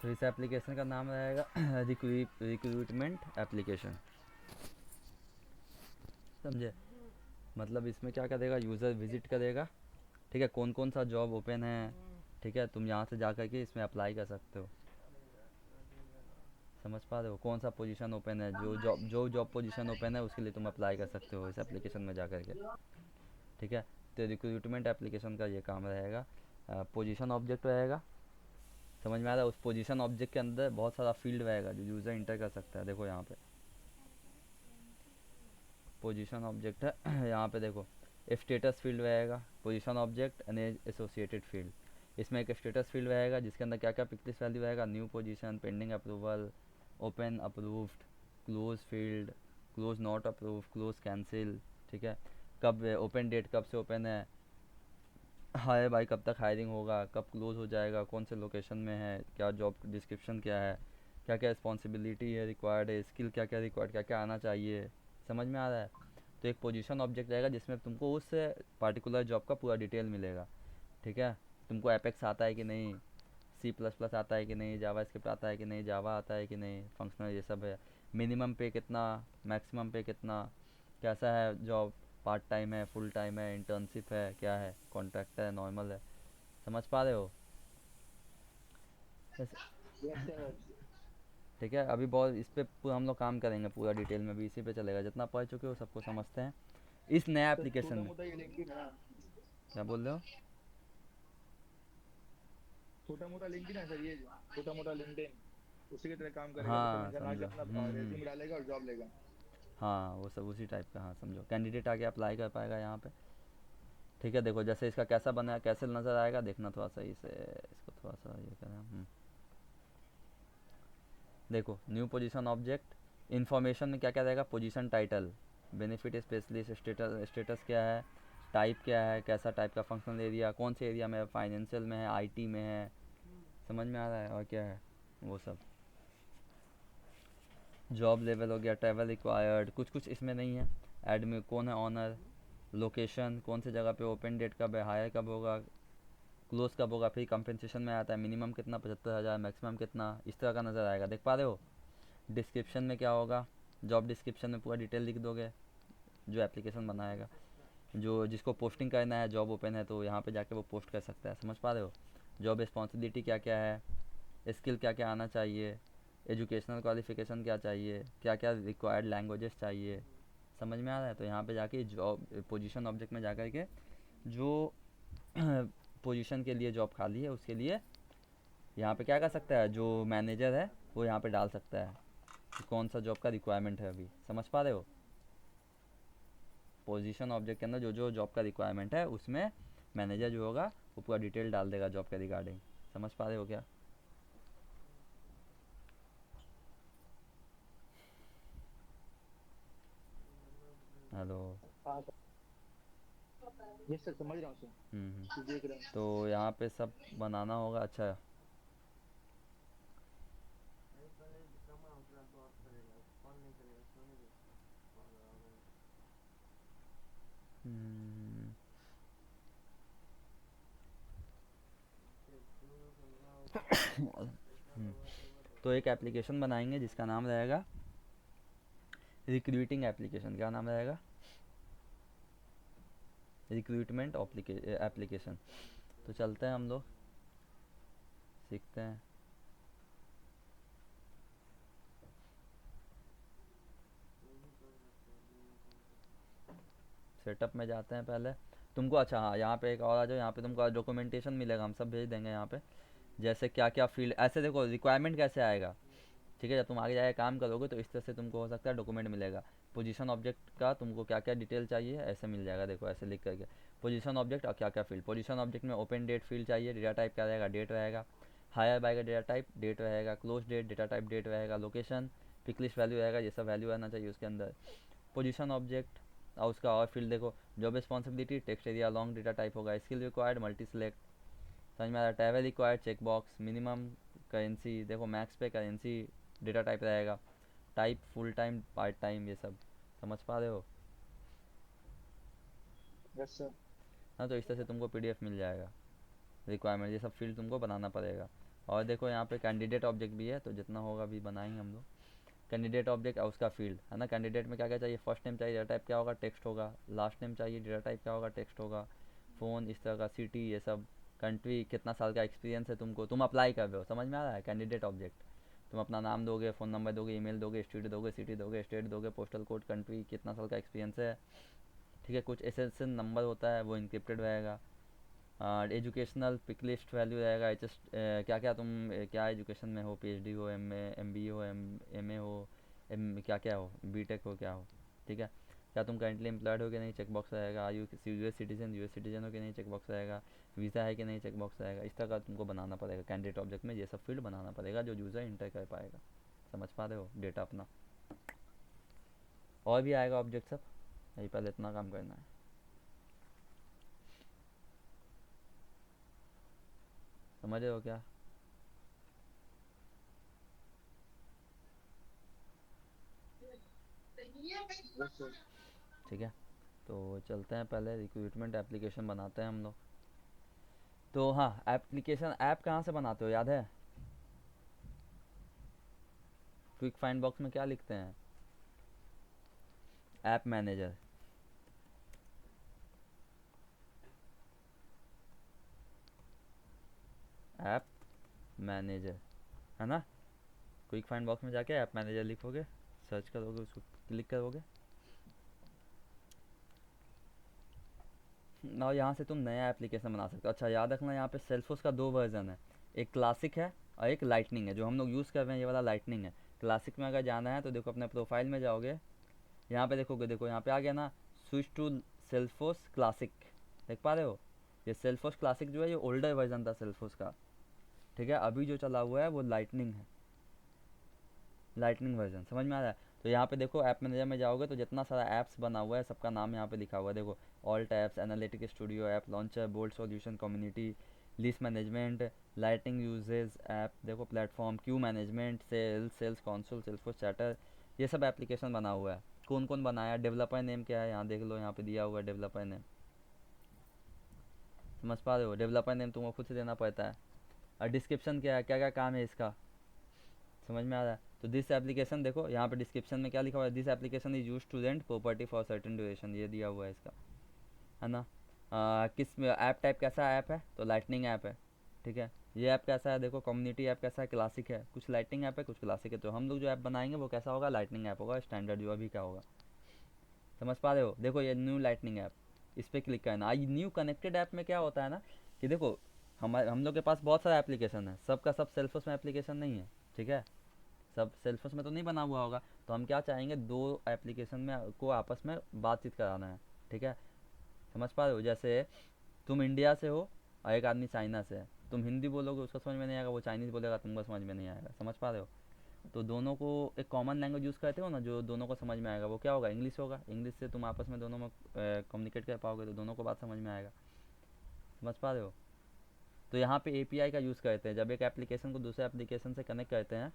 तो इस एप्लीकेशन का नाम रहेगा रिक्रूटमेंट एप्लीकेशन। समझे? मतलब इसमें क्या करेगा, यूज़र विजिट करेगा, ठीक है, कौन कौन सा जॉब ओपन है, ठीक है, तुम यहाँ से जा कर के इसमें अप्लाई कर सकते हो। समझ पा रहे हो? कौन सा पोजीशन ओपन है, जो जॉब पोजीशन ओपन है उसके लिए तुम अप्लाई कर सकते हो इस एप्लीकेशन में जा कर के। ठीक है। तो रिक्रूटमेंट एप्लीकेशन का ये काम रहेगा। पोजीशन ऑब्जेक्ट रहेगा, समझ में आ रहा है? उस पोजीशन ऑब्जेक्ट के अंदर बहुत सारा फील्ड रहेगा जो यूज़र इंटर कर सकता है। देखो यहाँ पे पोजीशन ऑब्जेक्ट है यहाँ पे देखो, स्टेटस फील्ड रहेगा, position object and associated field. इसमें एक स्टेटस फील्ड रहेगा जिसके अंदर क्या क्या पिछली वैल्यू रहेगा, new position, pending approval, open approved, close field, close not approve, close cancel. ठीक है। कब ओपन डेट, कब से ओपन है, हाय भाई कब तक हायरिंग होगा, कब क्लोज हो जाएगा, कौन से लोकेशन में है, क्या जॉब डिस्क्रिप्शन क्या है, क्या क्या रिस्पॉन्सिबिलिटी है रिक्वायर्ड है, स्किल क्या क्या रिक्वायर्ड, क्या क्या आना चाहिए। समझ में आ रहा है? तो एक पोजीशन ऑब्जेक्ट रहेगा जिसमें तुमको उस पार्टिकुलर जॉब का पूरा डिटेल मिलेगा। ठीक है। तुमको एपेक्स आता है कि नहीं, सी प्लस प्लस आता है कि नहीं, जावा स्क्रिप्ट आता है कि नहीं, जावा आता है कि नहीं, फंक्शनल ये सब है। मिनिमम पे कितना, मैक्सिमम पे कितना, कैसा है जॉब, पार्ट टाइम है, फुल टाइम है, इंटर्नशिप है, क्या है, कॉन्ट्रैक्ट है, नॉर्मल है। समझ पा रहे हो? ऐसे- यस सर। ठीक है। अभी बहुत इस पे पूरा हम लोग काम करेंगे, पूरा डिटेल में भी इसी पे चलेगा, जितना पढ़ चुके हो सबको समझते हैं इस नया सर एप्लीकेशन छोटा में। मोटा ये लिंक्डइन है ना, क्या बोल रहे हो? छोटा मोटा लिंक्डइन है सर ये, छोटा मोटा लिंक्डइन उसी की तरह काम करेगा, मतलब हाँ इंसान आके समझो। अपना रेज्यूमे डालेगा और जॉब लेगा। हाँ वो सब उसी टाइप का, हाँ समझो, कैंडिडेट आके अप्लाई कर पाएगा यहाँ पे। ठीक है। देखो जैसे इसका कैसा बना है, कैसे नज़र आएगा, देखना थोड़ा सही से, इसको थोड़ा सा ये करें। देखो न्यू पोजीशन ऑब्जेक्ट, इन्फॉर्मेशन में क्या क्या रहेगा, position title, benefit specialist, status, status क्या है, टाइप क्या है, कैसा टाइप का, फंक्शनल एरिया, कौन से एरिया में है, फाइनेंशियल में है, आईटी में है। समझ में आ रहा है? और क्या है वो सब, जॉब लेवल हो गया, ट्रैवल रिक्वायर्ड, कुछ कुछ इसमें नहीं है। एडमिन कौन है, ऑनर, लोकेशन, कौन सी जगह पे, ओपन डेट कब है, हायर कब होगा, क्लोज कब होगा, फिर कंपनसेशन में आता है मिनिमम कितना, 75,000, मैक्सिमम कितना, इस तरह का नज़र आएगा। देख पा रहे हो? डिस्क्रिप्शन में क्या होगा, जॉब डिस्क्रिप्शन में पूरा डिटेल लिख दोगे जो एप्लीकेशन बनाएगा, जो जिसको पोस्टिंग करना है, जॉब ओपन है तो यहाँ पे जाके वो पोस्ट कर सकता है। समझ पा रहे हो? जॉब रिस्पॉन्सिबिलिटी क्या क्या है, स्किल क्या क्या आना चाहिए, एजुकेशनल क्वालिफिकेशन क्या चाहिए, क्या क्या रिक्वायर्ड लैंग्वेजेस चाहिए। समझ में आ रहा है? तो यहाँ पे जाके जॉब पोजीशन ऑब्जेक्ट में जाकर के जो पोजीशन के लिए जॉब खाली है उसके लिए यहाँ पे क्या कर सकता है, जो मैनेजर है वो यहाँ पे डाल सकता है कि कौन सा जॉब का रिक्वायरमेंट है अभी। समझ पा रहे हो? पोजीशन ऑब्जेक्ट के अंदर जो जो जॉब का रिक्वायरमेंट है उसमें मैनेजर जो होगा वो पूरा डिटेल डाल देगा जॉब के रिगार्डिंग। समझ पा रहे हो क्या? हेलो। हाँ सर, यस सर समझ रहा हूँ हम्म। सर, देख रहा हूँ। तो यहाँ पे सब बनाना होगा। अच्छा। हम्म, हम्म। तो एक एप्लीकेशन बनाएंगे जिसका नाम रहेगा रिक्रूटिंग एप्लीकेशन। क्या नाम रहेगा? Recruitment application. तो चलते हैं हम लोग, सीखते हैं। सेटअप में जाते हैं पहले। तुमको अच्छा हाँ यहाँ पे एक और आ जाओ, यहाँ पे तुमको डॉक्यूमेंटेशन मिलेगा, हम सब भेज देंगे यहाँ पे। जैसे क्या क्या फील्ड, ऐसे देखो रिक्वायरमेंट कैसे आएगा। ठीक है। जब तुम आगे जाके काम करोगे तो इस तरह से तुमको हो सकता है डॉक्यूमेंट मिलेगा। पोजीशन ऑब्जेक्ट का तुमको क्या क्या डिटेल चाहिए ऐसे मिल जाएगा, देखो ऐसे लिख करके। पोजीशन ऑब्जेक्ट और क्या क्या फील्ड, पोजीशन ऑब्जेक्ट में open date field data, type टाइप क्या रहेगा, डेट रहेगा, हायर बाय का डेटा टाइप डेट रहेगा, close date data type date रहेगा, लोकेशन पिकलिस्ट वैल्यू रहेगा, ये सब वैल्यू आना चाहिए उसके अंदर। पोजीशन ऑब्जेक्ट और उसका और फील्ड देखो, job responsibility, text area, long data type होगा, स्किल रिक्वायर्ड, मल्टी सेलेक्ट। समझ में आ रहा है? Travel required, check box, minimum currency, देखो max pay currency data type रहेगा, type full time part time, ये सब। समझ पा रहे हो? Yes sir. हाँ तो इस तरह से तुमको पीडीएफ मिल जाएगा। रिक्वायरमेंट ये सब फील्ड तुमको बनाना पड़ेगा। और देखो यहाँ पे कैंडिडेट ऑब्जेक्ट भी है, तो जितना होगा भी बनाएंगे हम लोग। कैंडिडेट ऑब्जेक्ट और उसका फील्ड है ना। कैंडिडेट में क्या क्या चाहिए, फर्स्ट नेम चाहिए, डेटा टाइप क्या होगा, टेक्स्ट होगा। लास्ट नेम चाहिए, डेटा टाइप क्या होगा, टेक्स्ट होगा। फ़ोन इस तरह का, सिटी ये सब। कंट्री, कितना साल का एक्सपीरियंस है तुमको, तुम अप्लाई कर रहे हो, समझ में आ रहा है। कैंडिडेट ऑब्जेक्ट, तुम अपना नाम दोगे, फ़ोन नंबर दोगे, ईमेल दोगे, स्ट्रीट दोगे, सिटी दोगे, स्टेट दोगे, पोस्टल कोड, कंट्री, कितना साल का एक्सपीरियंस है। ठीक है, कुछ एसएसएन नंबर होता है वो इंक्रिप्टेड रहेगा। एजुकेशनल पिक लिस्ट वैल्यू रहेगा, एच एस क्या क्या तुम क्या एजुकेशन में हो, पीएचडी हो, एमबीए हो, एमए हो, एम क्या क्या हो, बीटेक हो, क्या हो। ठीक है, क्या तुम करेंटली एम्प्लॉयड हो कि नहीं, चेक बॉक्स रहेगा। आर यू यूएस सिटीजन हो कि नहीं, चेक बॉक्स रहेगा। वीज़ा है कि नहीं, चेक बॉक्स रहेगा। इस तरह का तुमको बनाना पड़ेगा कैंडिडेट ऑब्जेक्ट में, ये सब फील्ड बनाना पड़ेगा जो यूज़र इंटर कर पाएगा। समझ पा रहे हो डेटा अपना। और भी आएगा ऑब्जेक्ट सब, यही पहले इतना काम करना है। समझ रहे हो क्या। बस सर। ठीक है, तो चलते हैं, पहले रिक्रूटमेंट एप्लीकेशन बनाते हैं हम लोग। तो हाँ, एप्लीकेशन ऐप कहाँ से बनाते हो, याद है। क्विक फाइंड बॉक्स में क्या लिखते हैं, ऐप मैनेजर। ऐप मैनेजर, है ना। क्विक फाइंड बॉक्स में जाके ऐप मैनेजर लिखोगे, सर्च करोगे, उसको क्लिक करोगे और यहाँ से तुम नया एप्लीकेशन बना सकते हो। अच्छा याद रखना, यहाँ पे सेल्फोस का दो वर्जन है, एक क्लासिक है और एक लाइटनिंग है। जो हम लोग यूज़ कर रहे हैं ये वाला लाइटनिंग है। क्लासिक में अगर जाना है तो देखो अपने प्रोफाइल में जाओगे, यहाँ पे देखोगे, देखो यहाँ पे आ गया ना, स्विच टू सेल्फोस क्लासिक। देख पा रहे हो, ये सेल्फोस क्लासिक जो है ये ओल्डर वर्जन था सेल्फोस का। ठीक है, अभी जो चला हुआ है वो लाइटनिंग है, लाइटनिंग वर्जन। समझ में आ रहा है। तो यहाँ पे देखो ऐप मैनेजर में जाओगे तो जितना सारा ऐप्स बना हुआ है सबका नाम यहाँ पे लिखा हुआ है। देखो, alt apps, analytic studio, app launcher, bolt solution, community, list management, lightning usages app, देखो platform, queue management, sales, sales console, Salesforce Chatter, ये सब एप्लीकेशन बना हुआ है। कौन कौन बनाया, डेवलपर नेम क्या है यहाँ देख लो, यहाँ पे दिया हुआ है डेवलपर नेम। समझ पा रहे हो, डेवलपर नेम तुमको खुद से देना पड़ता है। और डिस्क्रिप्शन क्या है, क्या क्या काम है इसका, समझ में आ रहा है। तो दिस एप्लीकेशन देखो यहाँ पे डिस्क्रिप्शन में क्या लिखा हुआ है, this application is use to rent property for certain duration, ये दिया हुआ है इसका, है ना। किस ऐप टाइप कैसा ऐप है, तो लाइटनिंग ऐप है। ठीक है, ये ऐप कैसा है, देखो कम्युनिटी ऐप कैसा है, क्लासिक है, कुछ लाइटनिंग ऐप है, कुछ क्लासिक है। तो हम लोग जो ऐप बनाएंगे वो कैसा होगा, लाइटनिंग ऐप होगा, स्टैंडर्ड जो अभी का होगा। समझ पा रहे हो, देखो ये न्यू लाइटनिंग ऐप, इस पर क्लिक करना। आज न्यू कनेक्टेड ऐप में क्या होता है ना, कि देखो हम लोग के पास बहुत सारा एप्लीकेशन है, सबका सब सेल्फोस में एप्लीकेशन नहीं है। ठीक है, सब सेल्फोस में तो नहीं बना हुआ होगा। तो हम क्या चाहेंगे, दो एप्लीकेशन में को आपस में बातचीत कराना है। ठीक है, समझ पा रहे हो। जैसे तुम इंडिया से हो और एक आदमी चाइना से है, तुम हिंदी बोलोगे उसको समझ में नहीं आएगा, वो चाइनीज़ बोलेगा तुमको समझ में नहीं आएगा। समझ पा रहे हो। तो दोनों को एक कॉमन लैंग्वेज यूज़ करते हो ना, जो दोनों को समझ में आएगा, वो क्या होगा, इंग्लिश होगा। इंग्लिश से तुम आपस में दोनों में कम्युनिकेट कर पाओगे तो दोनों को बात समझ में आएगा। समझ पा रहे हो। तो यहाँ पे एपीआई का यूज़ करते हैं, जब एक एप्लीकेशन को दूसरे एप्लीकेशन से कनेक्ट करते हैं।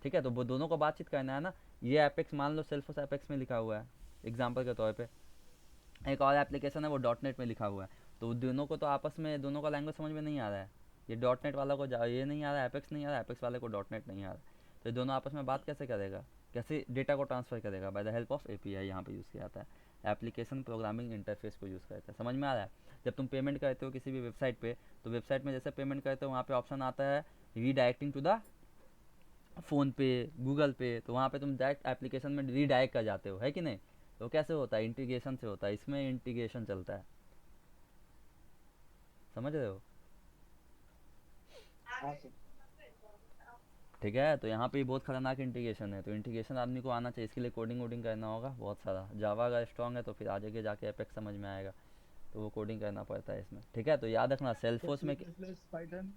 ठीक है, तो वो दोनों को बातचीत करना है ना। ये एपेक्स मान लो सेल्फोस एपेक्स में लिखा हुआ है एग्जाम्पल के तौर पे, एक और एप्लीकेशन है वो डॉट नेट में लिखा हुआ है। तो दोनों को तो आपस में दोनों का लैंग्वेज समझ में नहीं आ रहा है। ये डॉट नेट वाला को ये नहीं आ रहा है, एपेक्स नहीं आ रहा है, एपेक्स वाले को डॉट नेट नहीं आ रहा है। तो ये दोनों आपस में बात कैसे करेगा, कैसे डेटा को ट्रांसफ़र करेगा, by the help of API यहाँ पे यूज़ किया जाता है। एप्लीकेशन प्रोग्रामिंग इंटरफेस को यूज़ करता है। समझ में आ रहा है। जब तुम पेमेंट करते हो किसी भी वेबसाइट पे, तो वेबसाइट में जैसे पेमेंट करते हो वहाँ पे ऑप्शन आता है रीडायरेक्टिंग टू द फ़ोन पे, गूगल पे, तो वहाँ पे तुम डायरेक्ट एप्लीकेशन में रीडायरेक्ट कर जाते हो, है कि नहीं। तो कैसे होता है, इंटीग्रेशन से होता है, इसमें इंटीग्रेशन चलता है। समझ रहे हो। हाँ सर। ठीक है, तो यहाँ पे भी बहुत खतरनाक इंटीग्रेशन है। तो इंटीग्रेशन आदमी को आना चाहिए, इसके लिए कोडिंग वोडिंग करना होगा बहुत सारा। जावा अगर स्ट्रॉन्ग है तो फिर आगे जाके एपेक्स समझ में आएगा, तो वो कोडिंग करना पड़ता है इसमें। ठीक है, तो याद रखना तो सेल्सफोर्स सी में प्लस प्लस पाइथन,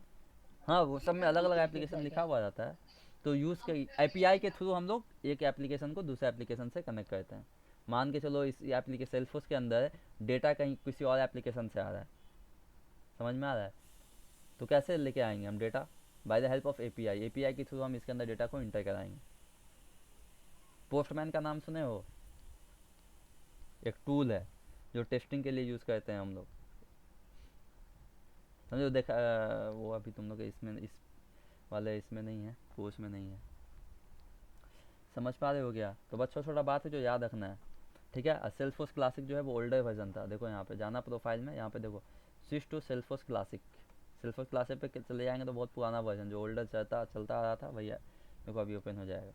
हाँ वो सब में अलग अलग ये सब एप्लीकेशन क्या लिखा क्या। हुआ रहता है। तो यूज़ के एपीआई के थ्रू हम लोग एक एप्लीकेशन को दूसरे एप्लीकेशन से कनेक्ट करते हैं। मान के चलो इस एप्लीकेशन सेल्सफोर्स के अंदर डेटा कहीं किसी और एप्लीकेशन से आ रहा है, समझ में आ रहा है। तो कैसे लेके आएंगे हम data, by the help of API. API के थ्रू हम इसके अंदर डेटा को इंटर कराएंगे। पोस्टमैन का नाम सुने हो, एक टूल है जो टेस्टिंग के लिए यूज़ करते हैं हम लोग। समझो देखा वो अभी तुम लोग इसमें इस वाले इसमें नहीं है, कोर्स में नहीं है। समझ पा रहे हो क्या? तो बस छोटा छोटा बात है जो याद रखना है, ठीक है। सेल्फोस क्लासिक जो है वो ओल्डर वर्जन था। देखो यहाँ पे जाना प्रोफाइल में, यहाँ पे देखो switch to Celphos classic. Celphos classic पे चले जाएंगे तो बहुत पुराना वर्जन जो ओल्डर चलता चलता आ रहा था भैया, देखो अभी ओपन हो जाएगा।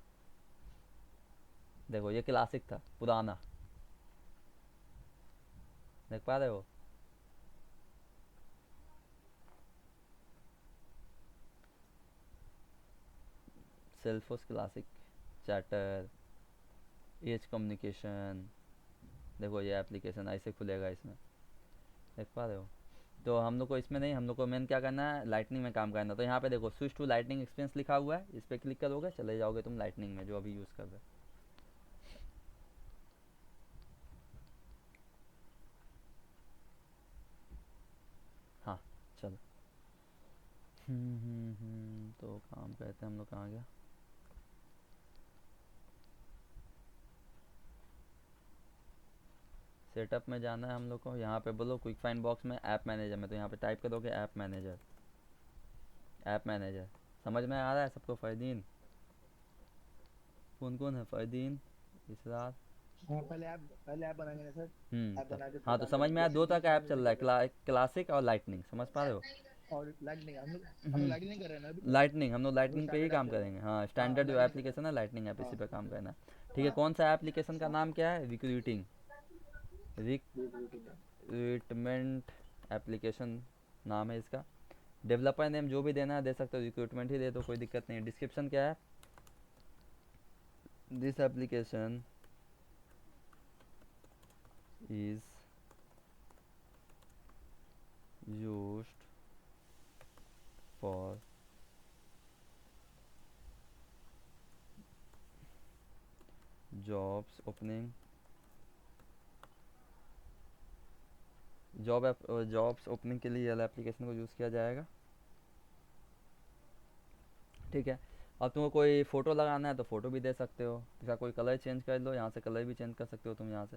देखो ये क्लासिक था पुराना, देख पा रहे हो? Celphos classic, chatter, as communication, देखो ये एप्लीकेशन ऐसे खुलेगा इसमें, देख पा रहे हो? तो हम लोग को इसमें नहीं, हम लोग को मेन क्या करना है, लाइटनिंग में काम करना है। तो यहाँ पे देखो स्विच टू लाइटनिंग एक्सपीरियंस लिखा हुआ है, इस पर क्लिक करोगे चले जाओगे तुम लाइटनिंग में जो अभी यूज़ कर रहे हो। हाँ चलो। तो काम करते हैं हम लोग, कहाँ गया? सेटअप में जाना है हम लोग को, यहाँ पे बोलो क्विक फाइंड बॉक्स में ऐप मैनेजर में, तो यहाँ पे टाइप करोगे ऐप मैनेजर। ऐप मैनेजर समझ में आ रहा है सबको? फ़रदीन, कौन कौन है? फ़रदीन, इसरार। हाँ पहले ऐप बनाएंगे ना सर। ऐप तो बना के हाँ, फिर तो डाउनलोड समझ में आया, एप्लीकेशन दो तरह फिर का ऐप डाउनलोड चल नहीं रहा है, करेगा। क्लासिक और लाइटनिंग, समझ पा रहे हो? और लाइटनिंग हम लोग हम्म, लाइटनिंग नहीं कर रहे हैं ना अभी तक। लाइटनिंग, हम लोग हम लोग लाइटनिंग पे ही स्टैंडर्ड ऐप काम चल रहा करेंगे। हाँ, है। हाँ स्टैंडर्ड जो लाइटनिंग चल एप्लीकेशन है लाइटनिंग ऐप, रहा है। इसी हाँ पे काम करना है। ठीक है, कौन सा एप्लीकेशन का नाम क्या है? रिक्रूटिंग, बिल्कुल। रिक्रूटमेंट एप्लीकेशन नाम है इसका। डेवलपर नेम जो भी देना है दे सकते हो, रिक्रूटमेंट ही दे दो, कोई दिक्कत नहीं है। डिस्क्रिप्शन क्या है? This application is used for jobs opening, jobs opening के लिए यह एप्लीकेशन को यूज़ किया जाएगा। ठीक है। अब तुमको कोई फ़ोटो लगाना है तो फ़ोटो भी दे सकते हो, इसका कोई कलर चेंज कर लो, यहाँ से कलर भी चेंज कर सकते हो तुम। यहाँ से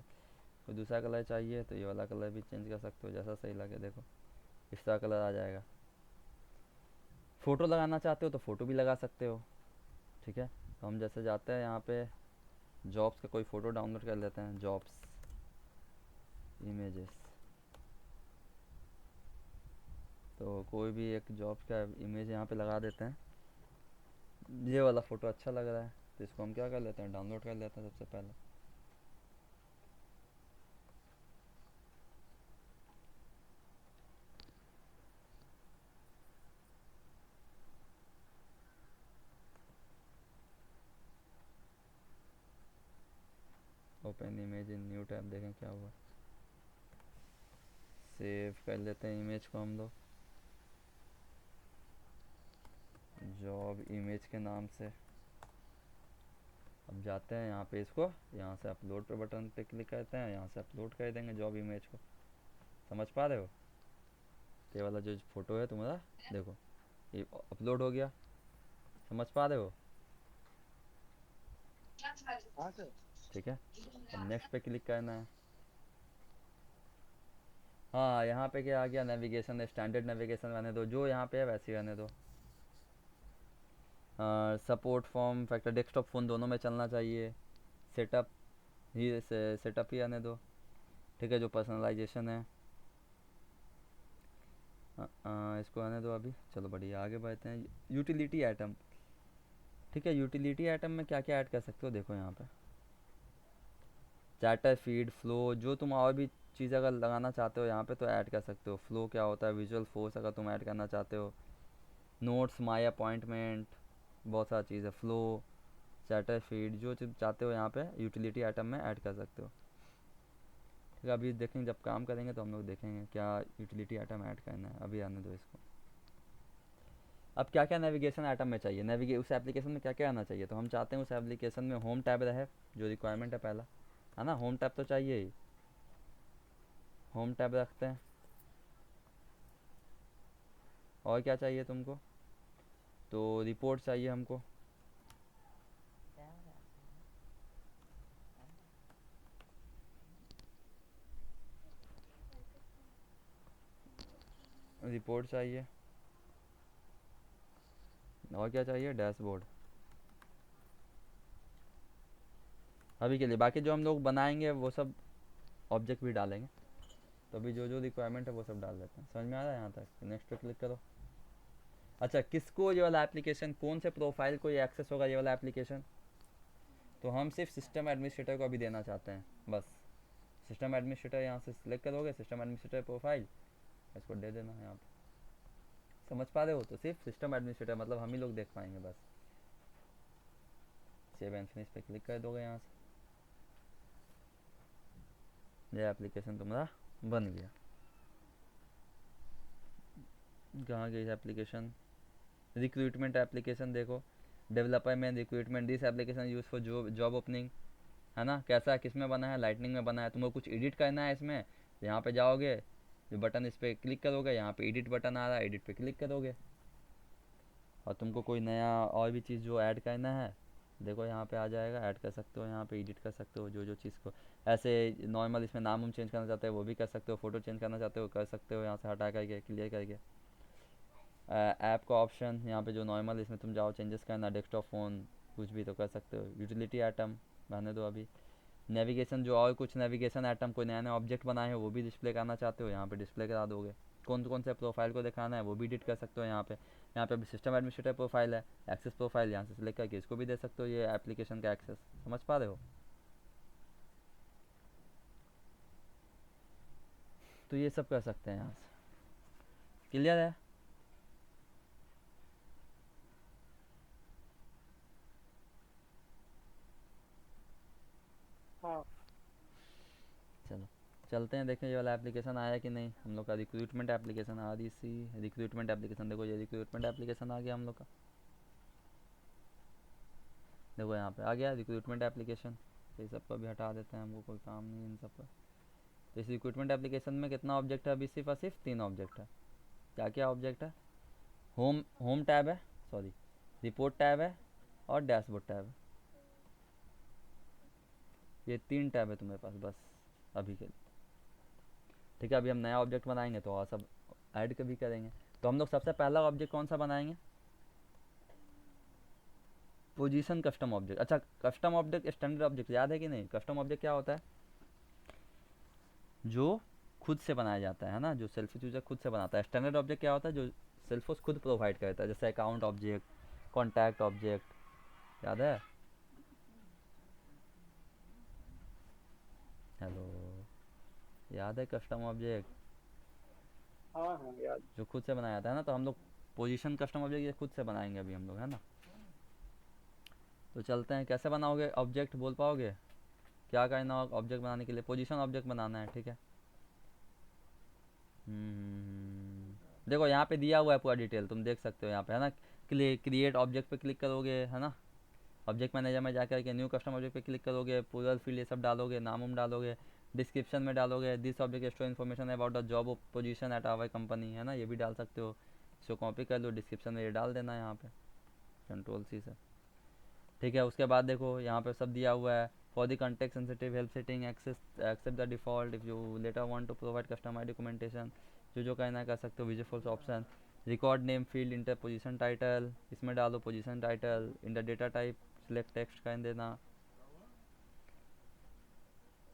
कोई दूसरा कलर चाहिए तो ये वाला कलर भी चेंज कर सकते हो, जैसा सही लगे। देखो इस तरह कलर आ जाएगा। फ़ोटो लगाना चाहते हो तो फ़ोटो भी लगा सकते हो। ठीक है, तो हम जैसे जाते हैं यहाँ पे जॉब्स का कोई फ़ोटो डाउनलोड कर लेते हैं, जॉब्स इमेजेस। तो कोई भी एक जॉब्स का इमेज यहाँ पे लगा देते हैं। ये वाला फ़ोटो अच्छा लग रहा है तो इसको हम क्या कर लेते हैं, डाउनलोड कर लेते हैं सबसे पहले। Open image in new tab, देखें क्या हुआ। सेव कर लेते हैं इमेज को हम लोग जॉब इमेज के नाम से। अब जाते हैं यहाँ पे, इसको यहाँ से अपलोड पे बटन पे क्लिक करते हैं, यहाँ से अपलोड कर देंगे जॉब इमेज को। समझ पा रहे हो? ये वाला जो फ़ोटो है तुम्हारा, देखो ये अपलोड हो गया। समझ पा रहे हो? हाँ सर। ठीक है, अब नेक्स्ट पे क्लिक करना है। हाँ, यहाँ पे क्या आ गया, नेविगेशन, स्टैंडर्ड नेविगेशन रहने दो, जो यहाँ पे है वैसे ही रहने दो। Support form factor desktop phone दोनों में चलना चाहिए। सेटअप ही सेटअप ही आने दो। ठीक है, जो पर्सनलाइजेशन है इसको आने दो अभी। चलो बढ़िया, आगे बढ़ते हैं। यूटिलिटी आइटम, ठीक है। यूटिलिटी आइटम में क्या क्या ऐड कर सकते हो, देखो यहाँ पे चैटर फीड फ्लो, जो तुम और भी चीज़ अगर लगाना चाहते हो यहाँ पे तो ऐड कर सकते हो। फ्लो क्या होता है, विजुअल फोर्स अगर तुम ऐड करना चाहते हो, नोट्स, माई अपॉइंटमेंट, बहुत सारी चीज़ है। फ्लो, चैटर फीड, जो चीज़ चाहते हो यहाँ पे यूटिलिटी आइटम में ऐड कर सकते हो। ठीक है, अभी देखेंगे जब काम करेंगे तो हम लोग देखेंगे क्या यूटिलिटी आइटम ऐड करना है। अभी आने दो इसको। अब क्या क्या नेविगेशन आइटम में चाहिए, उस एप्लीकेशन में क्या क्या आना चाहिए, तो हम चाहते हैं उस एप्लीकेशन में होम टैब रहे, जो रिक्वायरमेंट है पहला, है ना। होम टैब तो चाहिए ही, होम टैब रखते हैं। और क्या चाहिए तुमको? तो रिपोर्ट चाहिए हमको। रिपोर्ट चाहिए, और क्या चाहिए, डैशबोर्ड अभी के लिए। बाकी जो हम लोग बनाएंगे वो सब ऑब्जेक्ट भी डालेंगे, तो अभी जो जो रिक्वायरमेंट है वो सब डाल देते हैं। समझ में आ रहा है यहाँ तक? नेक्स्ट पे क्लिक करो। अच्छा, किसको ये वाला एप्लीकेशन, कौन से प्रोफाइल को ये एक्सेस होगा ये वाला एप्लीकेशन? तो हम सिर्फ सिस्टम एडमिनिस्ट्रेटर को अभी देना चाहते हैं बस। सिस्टम एडमिनिस्ट्रेटर यहाँ से सिलेक्ट करोगे, सिस्टम एडमिनिस्ट्रेटर प्रोफाइल, इसको दे देना यहाँ पे। समझ पा रहे हो? तो सिर्फ सिस्टम एडमिनिस्ट्रेटर मतलब हम ही लोग देख पाएंगे बस। सेव एंड फिनिश पे क्लिक कर दोगे यहाँ से, ये एप्लीकेशन तुम्हारा बन गया। कहाँ गई एप्लीकेशन? रिक्रूटमेंट एप्लीकेशन देखो, डेवलपर में recruitment, this application use for job opening, है ना? कैसा, किस में बना है? लाइटनिंग में बना है। तुमको कुछ एडिट करना है इसमें, तो यहाँ पे जाओगे, जो बटन इस पर क्लिक करोगे, यहाँ पे एडिट बटन आ रहा है, एडिट पे क्लिक करोगे। और तुमको कोई नया और भी चीज़ जो ऐड करना है, देखो यहाँ पे आ जाएगा, ऐड कर सकते हो, यहाँ पे एडिट कर सकते हो जो जो चीज़ को। ऐसे नॉर्मल इसमें नाम चेंज करना चाहते हो वो भी कर सकते हो, फोटो चेंज करना चाहते हो कर सकते हो, यहाँ से हटा करके क्लियर करके। ऐप का ऑप्शन यहाँ पे जो नॉर्मल इसमें तुम जाओ चेंजेस करना, डेस्कटॉप फ़ोन कुछ भी तो कर सकते हो। यूटिलिटी आइटम रहने दो अभी। नेविगेशन, जो और कुछ नेविगेशन आइटम कोई नया नया ऑब्जेक्ट बनाए हो वो भी डिस्प्ले करना चाहते हो, यहाँ पे डिस्प्ले करा दोगे। कौन कौन से प्रोफाइल को दिखाना है वो भी एडिट कर सकते हो यहाँ पे। यहाँ पे अभी सिस्टम एडमिनिस्ट्रेटर प्रोफाइल है, एक्सेस प्रोफाइल यहाँ से सिलेक्ट करके इसको भी दे सकते हो ये एप्लीकेशन का एक्सेस। समझ पा रहे हो? तो ये सब कर सकते हैं यहाँ से। क्लियर है? हाँ। चलो चलते हैं, देखें ये वाला एप्लीकेशन आया कि नहीं हम लोग का। रिक्रूटमेंट एप्लीकेशन आ रही सी, रिक्रूटमेंट एप्लीकेशन देखो, ये रिक्रूटमेंट एप्लीकेशन आ गया हम लोग का। देखो यहाँ पे आ गया रिक्रूटमेंट एप्लीकेशन। तो ये सब को भी हटा देते हैं, हमको कोई काम नहीं है इन सब का। तो इस रिक्रूटमेंट एप्लीकेशन में कितना ऑब्जेक्ट है? अभी सिर्फ और सिर्फ 3 ऑब्जेक्ट है। क्या क्या ऑब्जेक्ट है? होम होम टैब है, सॉरी, रिपोर्ट टैब है और डैशबोर्ड टैब है। ये 3 टैब है तुम्हारे पास बस अभी के लिए। ठीक है, अभी हम नया ऑब्जेक्ट बनाएंगे तो और सब ऐड कभी करेंगे। तो हम लोग सबसे पहला ऑब्जेक्ट कौन सा बनाएंगे? Position custom object. अच्छा, कस्टम ऑब्जेक्ट स्टैंडर्ड ऑब्जेक्ट याद है कि नहीं? कस्टम ऑब्जेक्ट क्या होता है? जो खुद से बनाया जाता है ना, जो सेल्फ यूजर खुद से बनाता है। स्टैंडर्ड ऑब्जेक्ट क्या होता है? जो सेल्फोस खुद प्रोवाइड करता है, जैसे अकाउंट ऑब्जेक्ट, कॉन्टैक्ट ऑब्जेक्ट। याद है? हेलो, याद है कस्टम ऑब्जेक्ट हाँ हाँ याद। जो खुद से बनाया जाता है ना? तो हम लोग पोजीशन कस्टम ऑब्जेक्ट ये खुद से बनाएंगे अभी हम लोग, है ना? तो चलते हैं, कैसे बनाओगे ऑब्जेक्ट बोल पाओगे? क्या करना होगा ऑब्जेक्ट बनाने के लिए? पोजीशन ऑब्जेक्ट बनाना है, ठीक है। देखो यहाँ पे दिया हुआ है पूरा डिटेल, तुम देख सकते हो यहाँ पे, है ना? क्रिएट ऑब्जेक्ट पे क्लिक करोगे, है ना? ऑब्जेक्ट मैनेजर में जाकर के न्यू कस्टम ऑब्जेक्ट पे क्लिक करोगे, पूरा फील्ड ये सब डालोगे, नाम उम डालोगे, डिस्क्रिप्शन में डालोगे this object store information about the job position at our company, है ना? ये भी डाल सकते हो। इसको कॉपी कर लो, डिस्क्रिप्शन में ये डाल देना यहाँ पे, कंट्रोल सी से। ठीक है, उसके बाद देखो यहाँ पे सब दिया हुआ है। For the context sensitive help setting accept the default if you later want to provide customize documentation, जो जो कहना है कर सकते हो। Visual false option, record name field enter position title, इसमें डालो position title. In the data type select text कर देना,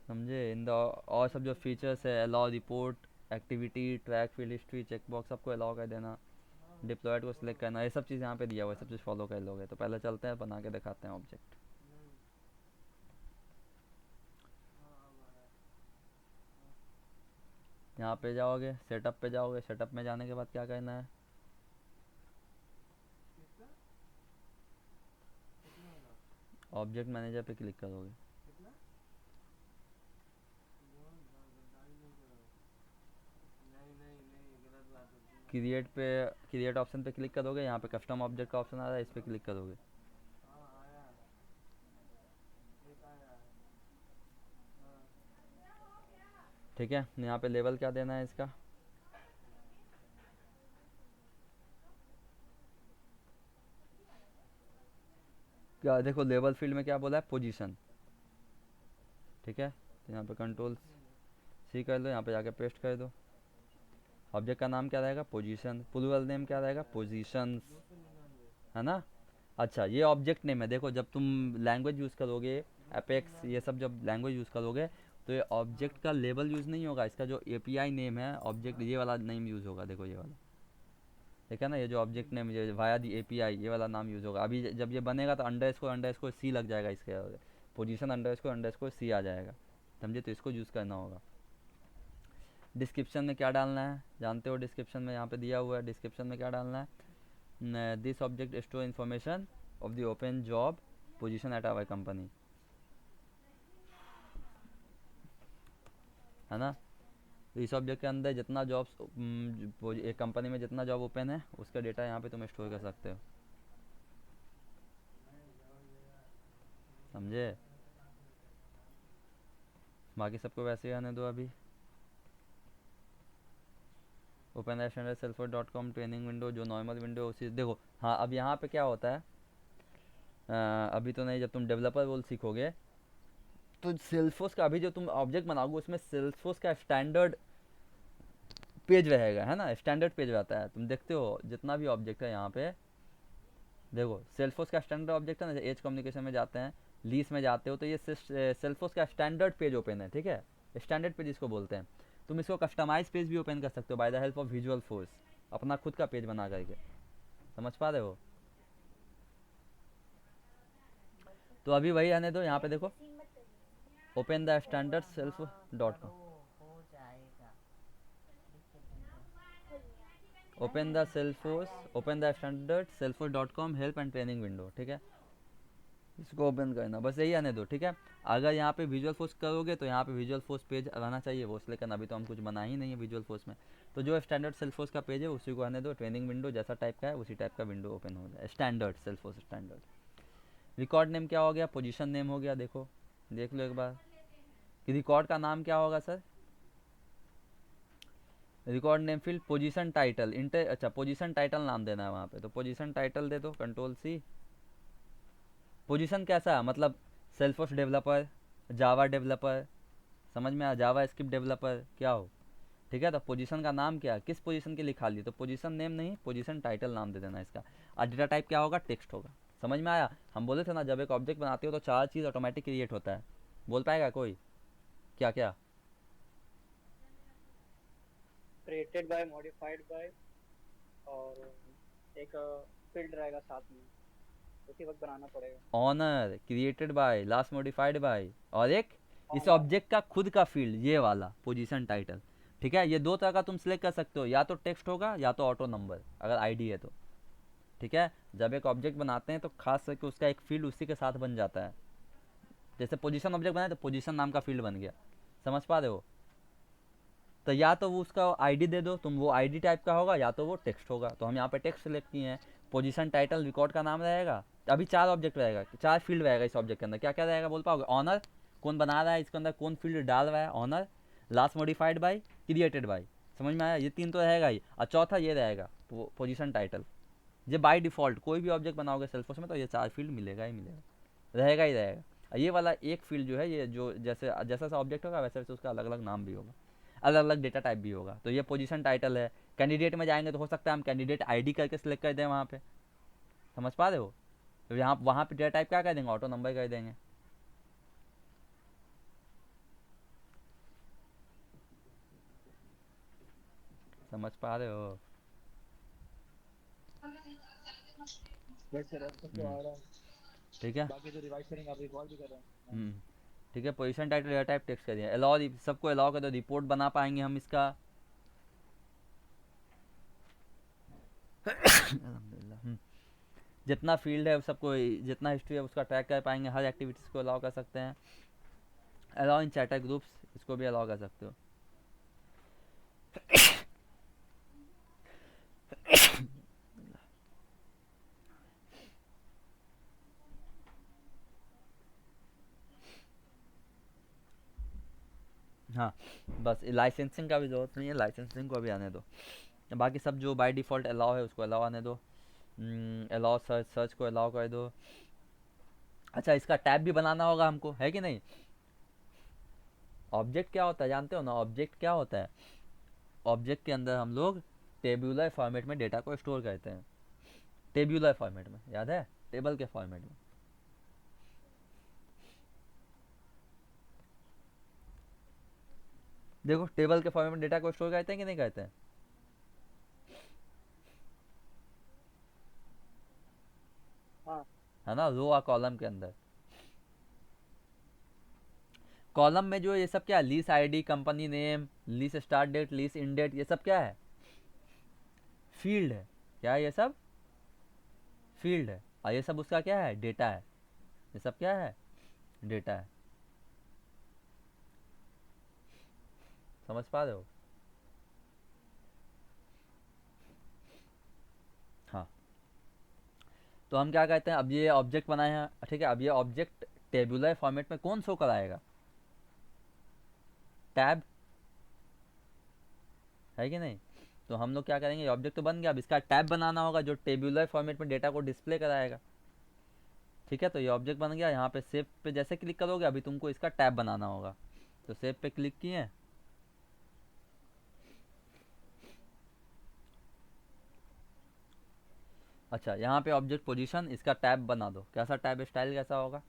समझे? इन द और सब जो फीचर्स है, allow report activity track field history checkbox सबको अलाउ कर देना। डिप्लॉयड को सिलेक्ट करना, ये सब चीज़ यहाँ पे दिया हुआ है, सब चीज़ फॉलो कर लोगे। तो पहले चलते हैं बना के दिखाते हैं ऑब्जेक्ट। यहाँ पे जाओगे, सेटअप पे जाओगे, सेटअप में जाने के बाद क्या करना है? ऑब्जेक्ट मैनेजर पे क्लिक करोगे, क्रिएट ऑप्शन पे क्लिक करोगे, यहाँ पे कस्टम ऑब्जेक्ट का ऑप्शन आ रहा है, इस पे क्लिक करोगे। ठीक है, यहाँ पे लेवल क्या देना है इसका? क्या देखो लेवल फील्ड में क्या बोला है? पोजीशन। ठीक है, तो यहाँ पे कंट्रोल सी कर लो, यहाँ पे जाके पेस्ट कर दो। ऑब्जेक्ट का नाम क्या रहेगा? पोजीशन। प्लूरल नेम क्या रहेगा? पोजीशंस, है ना। अच्छा ये ऑब्जेक्ट नेम है, देखो जब तुम लैंग्वेज यूज़ करोगे, एपेक्स ये सब जब लैंग्वेज यूज़ करोगे तो ये ऑब्जेक्ट का लेबल यूज़ नहीं होगा, इसका जो एपीआई नेम है ऑब्जेक्ट ये वाला नेम यूज़ होगा, देखो ये वाला, ठीक है ना, ये जो ऑब्जेक्ट नेम ये वाया दी एपीआई ये वाला नाम यूज़ होगा। अभी जब ये बनेगा तो अंडर स्कोर सी लग जाएगा इसके, पोजीशन अंडर स्कोर सी आ जाएगा, समझे, तो इसको यूज़ करना होगा। डिस्क्रिप्शन में क्या डालना है जानते हो, डिस्क्रिप्शन में यहाँ पे दिया हुआ है, डिस्क्रिप्शन में क्या डालना है, this object store information of the open job position at our company, है ना। तो इस ऑब्जेक्ट के अंदर जितना जॉब्स एक कंपनी में जितना जॉब ओपन है उसका डेटा यहाँ पे तुम स्टोर कर सकते हो, समझे। बाकी सबको वैसे ही आने दो अभी। Open standard Salesforce dot com training window जो नॉर्मल विंडो उसी देखो। हाँ अब यहाँ पे क्या होता है, अभी तो नहीं, जब तुम डेवलपर रोल सीखोगे तो सेल्सफोर्स का अभी जो तुम ऑब्जेक्ट बनाओगे उसमें सेल्सफोर्स का स्टैंडर्ड पेज रहेगा, है ना, स्टैंडर्ड पेज रहता है, तुम देखते हो जितना भी ऑब्जेक्ट है यहाँ पे, देखो सेल्सफोर्स का स्टैंडर्ड ऑब्जेक्ट है ना, एज कम्युनिकेशन में जाते हैं, लीस में जाते हो तो ये सेल्सफोर्स का स्टैंडर्ड पेज ओपन है, ठीक है, स्टैंडर्ड पेज इसको बोलते हैं। तुम इसको कस्टमाइज पेज भी ओपन कर सकते हो by the help of visual force, अपना खुद का पेज बना करके, समझ पा रहे हो। तो अभी वही आने दो, यहाँ पे देखो open the standard self dot com, open the standard Salesforce dot com help and training window, ठीक है, इसको ओपन करना, बस यही आने दो, ठीक है। अगर यहाँ पे विजुअल फोर्स करोगे तो यहाँ पे विजुअल फोर्स पेज रहना चाहिए वो, लेकिन अभी तो हम कुछ बना ही नहीं है विजुअल फोर्स में, तो जो स्टैंडर्ड सेल्फोर्स का पेज है उसी को आने दो, ट्रेनिंग विंडो जैसा टाइप का है उसी टाइप का विंडो ओपन हो जाए, स्टैंडर्ड सेल्फोर्स स्टैंडर्ड। रिकॉर्ड नेम क्या हो गया, पोजीशन नेम हो गया, देखो देख लो एक बार कि रिकॉर्ड का नाम क्या होगा sir, record name field position title inter, अच्छा पोजीशन टाइटल नाम देना है वहाँ पे, तो पोजीशन टाइटल दे दो, कंट्रोल सी। पोजीशन कैसा है मतलब, सेल्फोर्स डेवलपर, जावा डेवलपर, समझ में आया, जावा स्क्रिप्ट डेवलपर क्या हो, ठीक है। तो पोजीशन का नाम क्या है, किस पोजीशन के लिए खाली, तो पोजीशन नेम नहीं पोजीशन टाइटल नाम दे देना इसका। और डेटा टाइप क्या होगा, टेक्स्ट होगा, समझ में आया। हम बोले थे ना जब एक ऑब्जेक्ट बनाते हो तो चार चीज़ ऑटोमेटिक क्रिएट होता है, बोल पाएगा कोई, क्या क्या। क्रिएटेड बाय, मॉडिफाइड बाय, और एक फील्ड रहेगा साथ में, उसी वक्त बनाना पड़ेगा। Owner, created by, last modified by, और एक इस ऑनर। ऑब्जेक्ट का खुद का फील्ड ये वाला पोजीशन टाइटल, ठीक है। ये दो तरह का तुम सिलेक्ट कर सकते हो, या तो टेक्स्ट होगा या तो ऑटो नंबर अगर आईडी है तो, ठीक है। जब एक ऑब्जेक्ट बनाते हैं तो खास करके उसका एक फील्ड उसी के साथ बन जाता है, जैसे पोजीशन ऑब्जेक्ट बनाए तो पोजीशन नाम का फील्ड बन गया, समझ पा रहे हो। तो या तो वो उसका आईडी दे दो तुम, वो आईडी टाइप का होगा, या तो वो टेक्स्ट होगा, तो हम यहाँ पे टेक्स्ट सेलेक्ट किए हैं। पोजीशन टाइटल रिकॉर्ड का नाम रहेगा, अभी चार ऑब्जेक्ट रहेगा, चार फील्ड रहेगा इस ऑब्जेक्ट के अंदर, क्या क्या रहेगा बोल पाओगे, ऑनर, कौन बना रहा है इसके अंदर, कौन फील्ड डाल रहा है, owner, last modified by, created by, समझ में आया, ये तीन तो रहेगा ही, और चौथा ये रहेगा पोजीशन टाइटल। ये बाय डिफ़ॉल्ट कोई भी ऑब्जेक्ट बनाओगे सेल्फोर्स में तो ये चार फील्ड मिलेगा ही मिलेगा, रहेगा ही रहेगा। और ये वाला एक फील्ड जो है ये जो जैसे जैसा सा ऑब्जेक्ट होगा वैसे वैसे उसका अलग अलग नाम भी होगा, अलग अलग डेटा टाइप भी होगा। तो ये पोजीशन टाइटल है। कैंडिडेट में जाएंगे तो हो सकता है हम कैंडिडेट आईडी करके सिलेक्ट कर दें वहाँ पे, समझ पा रहे हो। तो यहाँ वहाँ पे डेटा टाइप क्या कर देंगे, ऑटो नंबर कर देंगे, समझ पा रहे हो। वैसे रेस्ट तो हम्म, आ रहा है, ठीक है। बाकी तो रिवाइज करेंगे, आप रिकॉर्ड भी कर रहे हैं। हम्म, ठीक है। Position title data type text कर दिया, अलाउ, सबको अलाउ कर दो, रिपोर्ट बना पाएंगे हम इसका। अल्हम्दुलिल्लाह। जितना फील्ड है सबको, जितना हिस्ट्री है उसका ट्रैक कर पाएंगे, हर एक्टिविटीज़ को अलाउ कर सकते हैं। अलाउ इन चैटर ग्रुप्स, इसको भी अलाउ कर सकते हो। हाँ बस लाइसेंसिंग का भी ज़रूरत नहीं है, लाइसेंसिंग को अभी आने दो। बाकी सब जो बाय डिफ़ॉल्ट अलाउ है उसको अलाउ आने दो। अलाउ सर्च, सर्च को अलाउ कर दो। अच्छा इसका टैब भी बनाना होगा हमको, है कि नहीं। ऑब्जेक्ट क्या होता है जानते हो ना, ऑब्जेक्ट क्या होता है, ऑब्जेक्ट के अंदर हम लोग टेबुलर फॉर्मेट में डेटा को स्टोर करते हैं। टेब्यूलर फॉर्मेट में, याद है, टेबल के फॉर्मेट में। देखो टेबल के फॉर्मेट में डेटा को स्टोर करते हैं कि नहीं करते हैं? हाँ है ना, रो और कॉलम के अंदर। कॉलम में जो ये सब क्या है, lease ID, company name, lease start date, lease end date, ये सब क्या है, फील्ड है। क्या है ये सब, फील्ड है। और ये सब उसका क्या है, डेटा है। ये सब क्या है, डेटा है। समझ पा रहे हो? हाँ, तो हम क्या कहते हैं, अब ये ऑब्जेक्ट बनाए हैं, ठीक है, अब ये ऑब्जेक्ट टेबुलर फॉर्मेट में कौन शो कराएगा, टैब, है कि नहीं? तो हम लोग क्या करेंगे, ऑब्जेक्ट तो बन गया, अब इसका टैब बनाना होगा जो टेबुलर फॉर्मेट में डेटा को डिस्प्ले कराएगा। ठीक है, तो ये ऑब्जेक्ट बन गया। यहाँ पे सेव पे जैसे क्लिक करोगे अभी तुमको इसका टैब बनाना होगा, तो सेव पे क्लिक किए। अच्छा, यहाँ पे ऑब्जेक्ट पोजीशन, इसका टैब बना दो। कैसा टैब, स्टाइल कैसा होगा?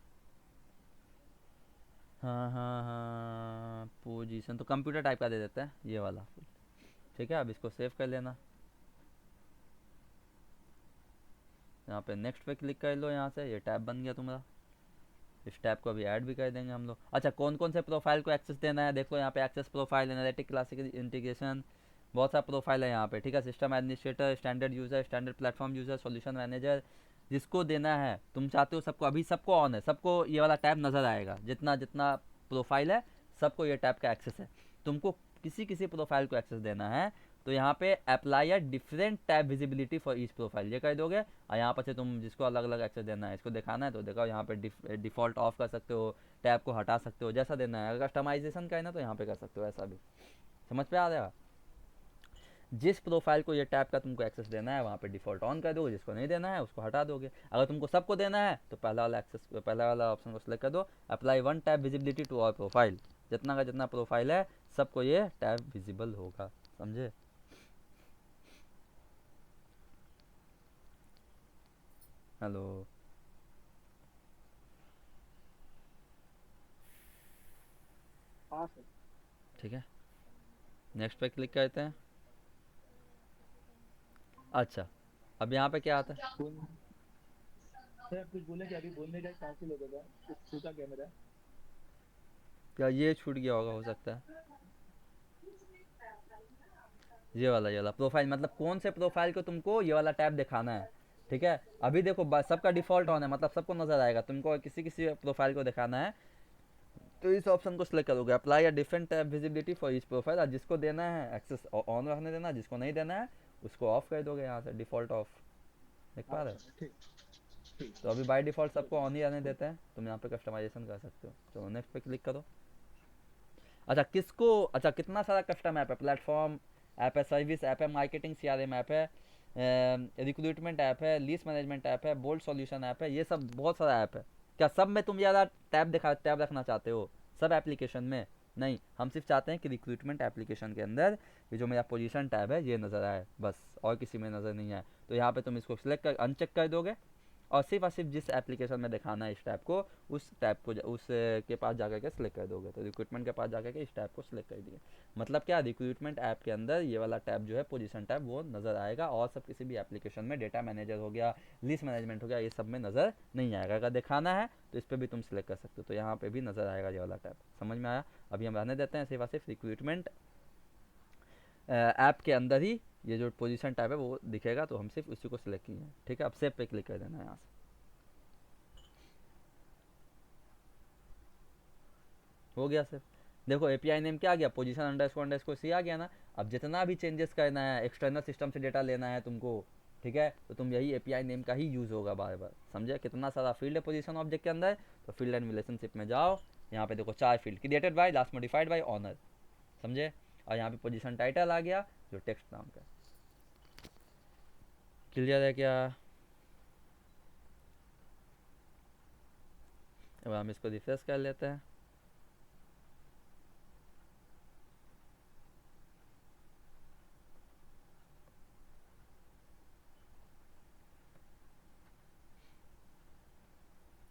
हाँ हाँ हाँ, पोजीशन तो कंप्यूटर टाइप का दे देते हैं, ये वाला। ठीक है, अब इसको सेव कर लेना। यहाँ पे नेक्स्ट पे क्लिक कर लो, यहाँ से ये टैब बन गया तुम्हारा। इस टैब को अभी ऐड भी कर देंगे हम लोग। अच्छा, कौन कौन से प्रोफाइल को एक्सेस देना है, देख लो यहाँ पे, access profile, analytic, classical, integration, बहुत सारा प्रोफाइल है यहाँ पे। ठीक है, system administrator, standard user, standard platform user, solution manager, जिसको देना है तुम चाहते हो सबको, अभी सबको ऑन है, सबको ये वाला टैब नज़र आएगा। जितना जितना प्रोफाइल है सबको ये टैब का एक्सेस है। तुमको किसी किसी प्रोफाइल को एक्सेस देना है तो यहाँ पे apply a different tab visibility for each profile, ये कर दोगे। और यहाँ पर से तुम जिसको अलग अलग एक्सेस देना है, इसको दिखाना है तो देखो यहाँ पे डिफ़ॉल्ट ऑफ कर सकते हो, टैब को हटा सकते हो, जैसा देना है। अगर कस्टमाइजेशन करना है तो यहाँ पे कर सकते हो, ऐसा भी। समझ पे आ जाएगा? जिस प्रोफाइल को ये टैब का तुमको एक्सेस देना है वहाँ पे डिफ़ॉल्ट ऑन कर दोगे, जिसको नहीं देना है उसको हटा दोगे। अगर तुमको सबको देना है तो पहला वाला एक्सेस, पहला वाला ऑप्शन को सिलेक्ट कर दो, apply one tab visibility to all profile. जितना का जितना प्रोफाइल है सबको ये टैब विजिबल होगा। समझे? हेलो? हाँ सर। ठीक है, नेक्स्ट पे क्लिक करते हैं। अच्छा, अब यहाँ पे क्या आता है, सर कुछ बोले कि अभी बोलने का कैंसिल हो गया, कुछ छूटा क्या मेरा? क्या ये छूट गया होगा, हो सकता है। ये वाला प्रोफाइल, मतलब कौन से प्रोफाइल को तुमको ये वाला टैब दिखाना है। ठीक है, अभी देखो सबका डिफ़ॉल्ट ऑन है, मतलब सबको नज़र आएगा। तुमको किसी किसी प्रोफाइल को दिखाना है तो इस ऑप्शन को सिलेक्ट करोगे, अप्लाई या different tab visibility for each profile. और जिसको देना है एक्सेस ऑन रखने देना, जिसको नहीं देना है उसको ऑफ कर दोगे, यहाँ से डिफ़ॉल्ट ऑफ। देख पा रहे हो? अच्छा ठीक, ठीक। तो अभी बाय डिफ़ॉल्ट सबको ऑन ही रहने देते हैं, तुम यहाँ पे कस्टमाइजेशन कर सकते हो। चलो नेक्स्ट पे क्लिक करो। अच्छा, किसको, अच्छा कितना सारा कस्टम ऐप है, प्लेटफॉर्म ऐप है, सर्विस ऐप है, मार्केटिंग सीआरएम ऐप है, रिक्रूटमेंट ऐप है, लीज मैनेजमेंट ऐप है, बोल्ड सॉल्यूशन ऐप है, ये सब बहुत सारा ऐप है। क्या सब में तुम ज़्यादा टैब रखना चाहते हो, सब एप्लीकेशन में? नहीं, हम सिर्फ चाहते हैं कि रिक्रूटमेंट एप्लीकेशन के अंदर ये जो मेरा पोजीशन टैब है ये नज़र आए बस, और किसी में नज़र नहीं आए। तो यहाँ पे तुम इसको सिलेक्ट कर अनचेक कर दोगे, और सिर्फ जिस एप्लीकेशन में दिखाना है इस टैब को, उस टैब को उस के पास जाकर के सिलेक्ट कर दोगे। तो रिक्रूटमेंट के पास जाकर के इस टैब को सिलेक्ट कर दिए। मतलब क्या, रिक्रूटमेंट ऐप के अंदर ये वाला टैब जो है पोजीशन टैब वो नज़र आएगा, और सब किसी भी एप्लीकेशन में, डेटा मैनेजर हो गया, लिस्ट मैनेजमेंट हो गया, ये सब में नज़र नहीं आएगा। अगर दिखाना है तो इस पर भी तुम सिलेक्ट कर सकते हो, तो यहाँ पर भी नज़र आएगा ये वाला टैब। समझ में आया? अभी हम रहने देते हैं सिर्फ रिक्रूटमेंट ऐप के अंदर ही ये जो पोजीशन टैब है वो दिखेगा, तो हम सिर्फ उसी को सिलेक्ट किए हैं। ठीक है, अब सेव पे क्लिक कर देना है यहाँ से। हो गया सर। देखो एपीआई नेम क्या आ गया, पोजीशन अंडरस्कोर सी आ गया ना। अब जितना भी चेंजेस करना है, एक्सटर्नल सिस्टम से डेटा लेना है तुमको, ठीक है, तो तुम यही एपीआई नेम का ही यूज़ होगा बार बार। समझे? कितना सारा फील्ड है पोजीशन ऑब्जेक्ट के अंदर। तो फील्ड एंड रिलेशनशिप में जाओ, यहाँ पे देखो 4 field, created by, last modified by, owner. समझे? और यहाँ पे पोजीशन टाइटल आ गया जो टेक्स्ट नाम का। क्लियर है क्या? अब हम इसको रिफ्रेश कर लेते हैं।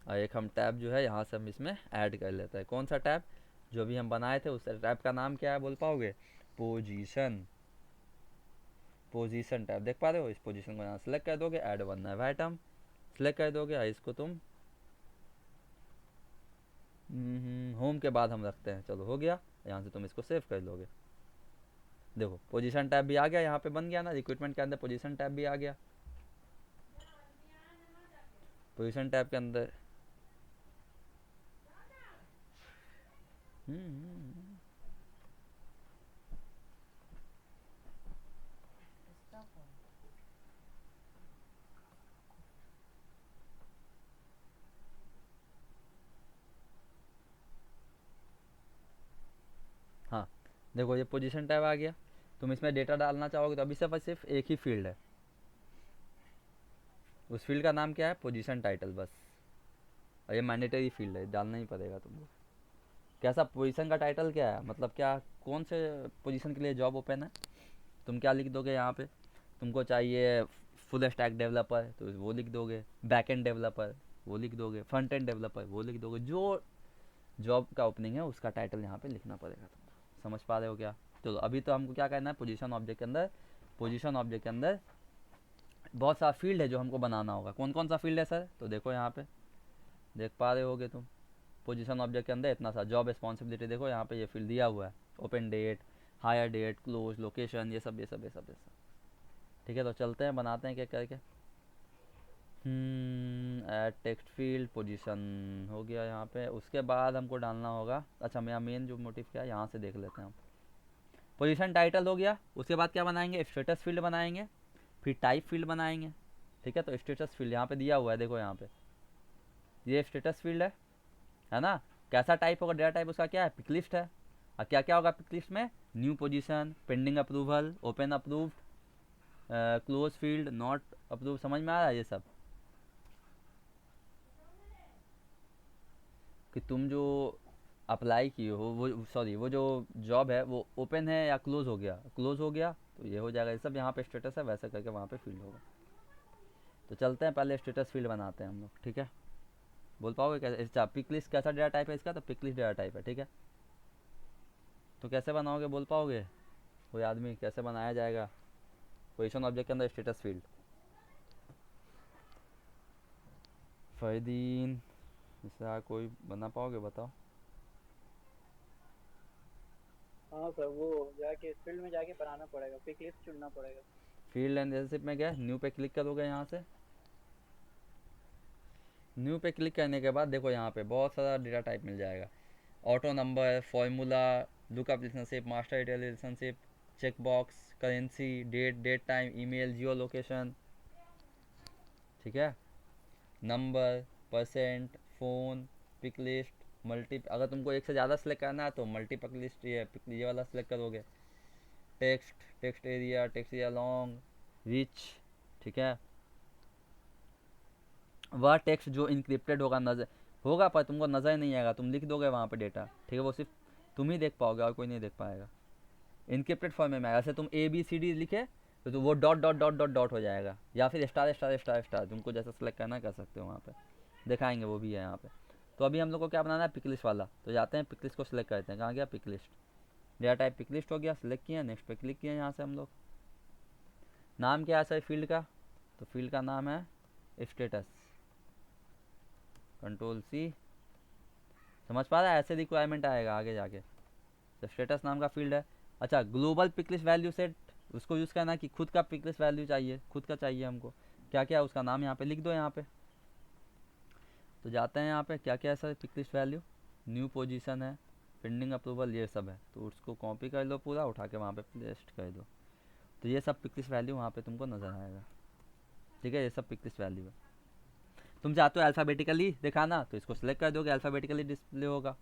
और एक हम टैब जो है यहाँ से हम इसमें ऐड कर लेते हैं। कौन सा टैब? जो भी हम बनाए थे उस टैब का नाम क्या है बोल पाओगे? पोजीशन। पोजीशन टैब देख पा रहे हो? इस पोजीशन को यहाँ सेलेक्ट कर दोगे, ऐड वन नया आइटम सेलेक्ट कर दोगे और इसको तुम होम के बाद हम रखते हैं। चलो हो गया, यहाँ से तुम इसको सेव कर लोगे। देखो पोजीशन टैब भी आ गया, यहाँ पे बन गया ना, रिक्रूटमेंट के अंदर पोजीशन टैब भी आ गया। पोजीशन टैब के अंदर हाँ देखो ये पोजीशन टैब आ गया। तुम इसमें डेटा डालना चाहोगे तो अभी सिर्फ एक ही फील्ड है, उस फील्ड का नाम क्या है? पोजीशन टाइटल बस। और ये मैंडेटरी फील्ड है, डालना ही पड़ेगा तुमको। कैसा पोजीशन का टाइटल क्या है, मतलब क्या कौन से पोजीशन के लिए जॉब ओपन है? तुम क्या लिख दोगे यहाँ पे? तुमको चाहिए फुल स्टैक डेवलपर तो वो लिख दोगे, बैक एंड डेवलपर वो लिख दोगे, फ्रंट एंड डेवलपर वो लिख दोगे। जो जॉब का ओपनिंग है उसका टाइटल यहाँ पे लिखना पड़ेगा तुमको। समझ पा रहे हो क्या? चलो अभी तो हमको क्या करना है, पोजीशन ऑब्जेक्ट के अंदर, पोजीशन ऑब्जेक्ट के अंदर बहुत सारा फील्ड है जो हमको बनाना होगा। कौन कौन सा फील्ड है सर? तो देखो यहाँ पे देख पा रहे होगे तुम, पोजीशन ऑब्जेक्ट के अंदर इतना सा जॉब रिस्पॉन्सिबिलिटी देखो यहाँ पे ये फील्ड दिया हुआ है, open date, hire date, close, location, ये सब ये सब ये सब ये सब। ठीक है तो चलते हैं बनाते हैं क्या करके। ऐड टेक्स्ट फील्ड पोजीशन हो गया यहाँ पे। उसके बाद हमको डालना होगा, अच्छा मेरा मेन जो मोटिव क्या है यहाँ से देख लेते हैं हम। पोजीशन टाइटल हो गया, उसके बाद क्या बनाएंगे? स्टेटस फील्ड बनाएंगे, फिर टाइप फील्ड बनाएंगे। ठीक है तो स्टेटस फील्ड यहाँ पे दिया हुआ है, देखो यहाँ पे ये स्टेटस फील्ड है ना। कैसा टाइप होगा? डेटा टाइप उसका क्या है? पिक लिस्ट है। और क्या क्या होगा पिक लिस्ट में? New position, pending approval, open approved, close field, not approve. समझ में आ रहा है ये सब? कि तुम जो अप्लाई किए हो वो, सॉरी वो जो जॉब है वो ओपन है या क्लोज हो गया? क्लोज हो गया तो ये हो जाएगा, ये सब यहाँ पे स्टेटस है, वैसे करके वहाँ पे फील्ड होगा। तो चलते हैं पहले स्टेटस फील्ड बनाते हैं हम लोग। ठीक है बोल पाओगे कैसे? अच्छा पिक लिस्ट कैसा डेटा टाइप है इसका? तो पिक लिस्ट डेटा टाइप है। ठीक है तो कैसे बनाओगे बोल पाओगे? कोई आदमी कैसे बनाया जाएगा पोजीशन ऑब्जेक्ट के अंदर स्टेटस फील्ड? फरीदीन इसका कोई बना पाओगे? बताओ। हाँ सर, वो जाके फील्ड में जाके बनाना पड़ेगा, पिक लिस्ट चुनना पड़ेगा। फील्ड एंड रिलेशनशिप में गए, न्यू पे क्लिक करोगे। यहाँ से न्यू पे क्लिक करने के बाद देखो यहाँ पे बहुत सारा डेटा टाइप मिल जाएगा। Auto number, formula, lookup relationship, master detail relationship, check box, currency, date time, email, geo location. ठीक है number, percent, phone, pick list, multi. अगर तुमको एक से ज़्यादा सेलेक्ट करना है तो मल्टी पिक लिस्ट ये वाला सेलेक्ट करोगे। Text, text area long, rich. ठीक है वह टेक्स्ट जो इनक्रिप्टेड होगा नज़र होगा पर तुमको नज़र नहीं आएगा, तुम लिख दोगे वहाँ पे डेटा। ठीक है वो सिर्फ तुम ही देख पाओगे और कोई नहीं देख पाएगा। इनक्रिप्टेड फॉर्म में आएगा। ऐसे तुम ABCD लिखे तो वो dot dot dot dot dot हो जाएगा, या फिर स्टार स्टार स्टार स्टार, तुमको जैसा सेलेक्ट करना कर सकते हो। वहाँ पे दिखाएंगे वो भी है यहाँ पे। तो अभी हम लोग को क्या बनाना है? पिक लिस्ट वाला। तो जाते हैं पिक लिस्ट को सिलेक्ट करते हैं। कहाँ गया? Pick list, data type pick list हो गया, सिलेक्ट किया, नेक्स्ट पे क्लिक किया। यहाँ से हम लोग नाम क्या है सर फील्ड का? तो फील्ड का नाम है स्टेटस, Ctrl+C। समझ पा रहा है? ऐसे रिक्वायरमेंट आएगा आगे जाके। तो स्टेटस नाम का फील्ड है। अच्छा global pick list value set, उसको यूज़ करना कि खुद का पिक लिस्ट वैल्यू चाहिए, खुद का चाहिए हमको। क्या क्या उसका नाम यहाँ पे लिख दो यहाँ पे। तो जाते हैं यहाँ पे क्या क्या है sir pick list value, new position है, पेंडिंग अप्रूवल, ये सब है। तो उसको कॉपी कर लो पूरा, उठा के वहाँ पे पेस्ट कर दो। तो ये सब पिक लिस्ट वैल्यू वहाँ पे तुमको नज़र आएगा। ठीक है ये सब पिक लिस्ट वैल्यू है। तुम चाहते हो अल्फ़ाबेटिकली दिखाना तो इसको सिलेक्ट कर दोगे, अल्फ़ाबेटिकली डिस्प्ले होगा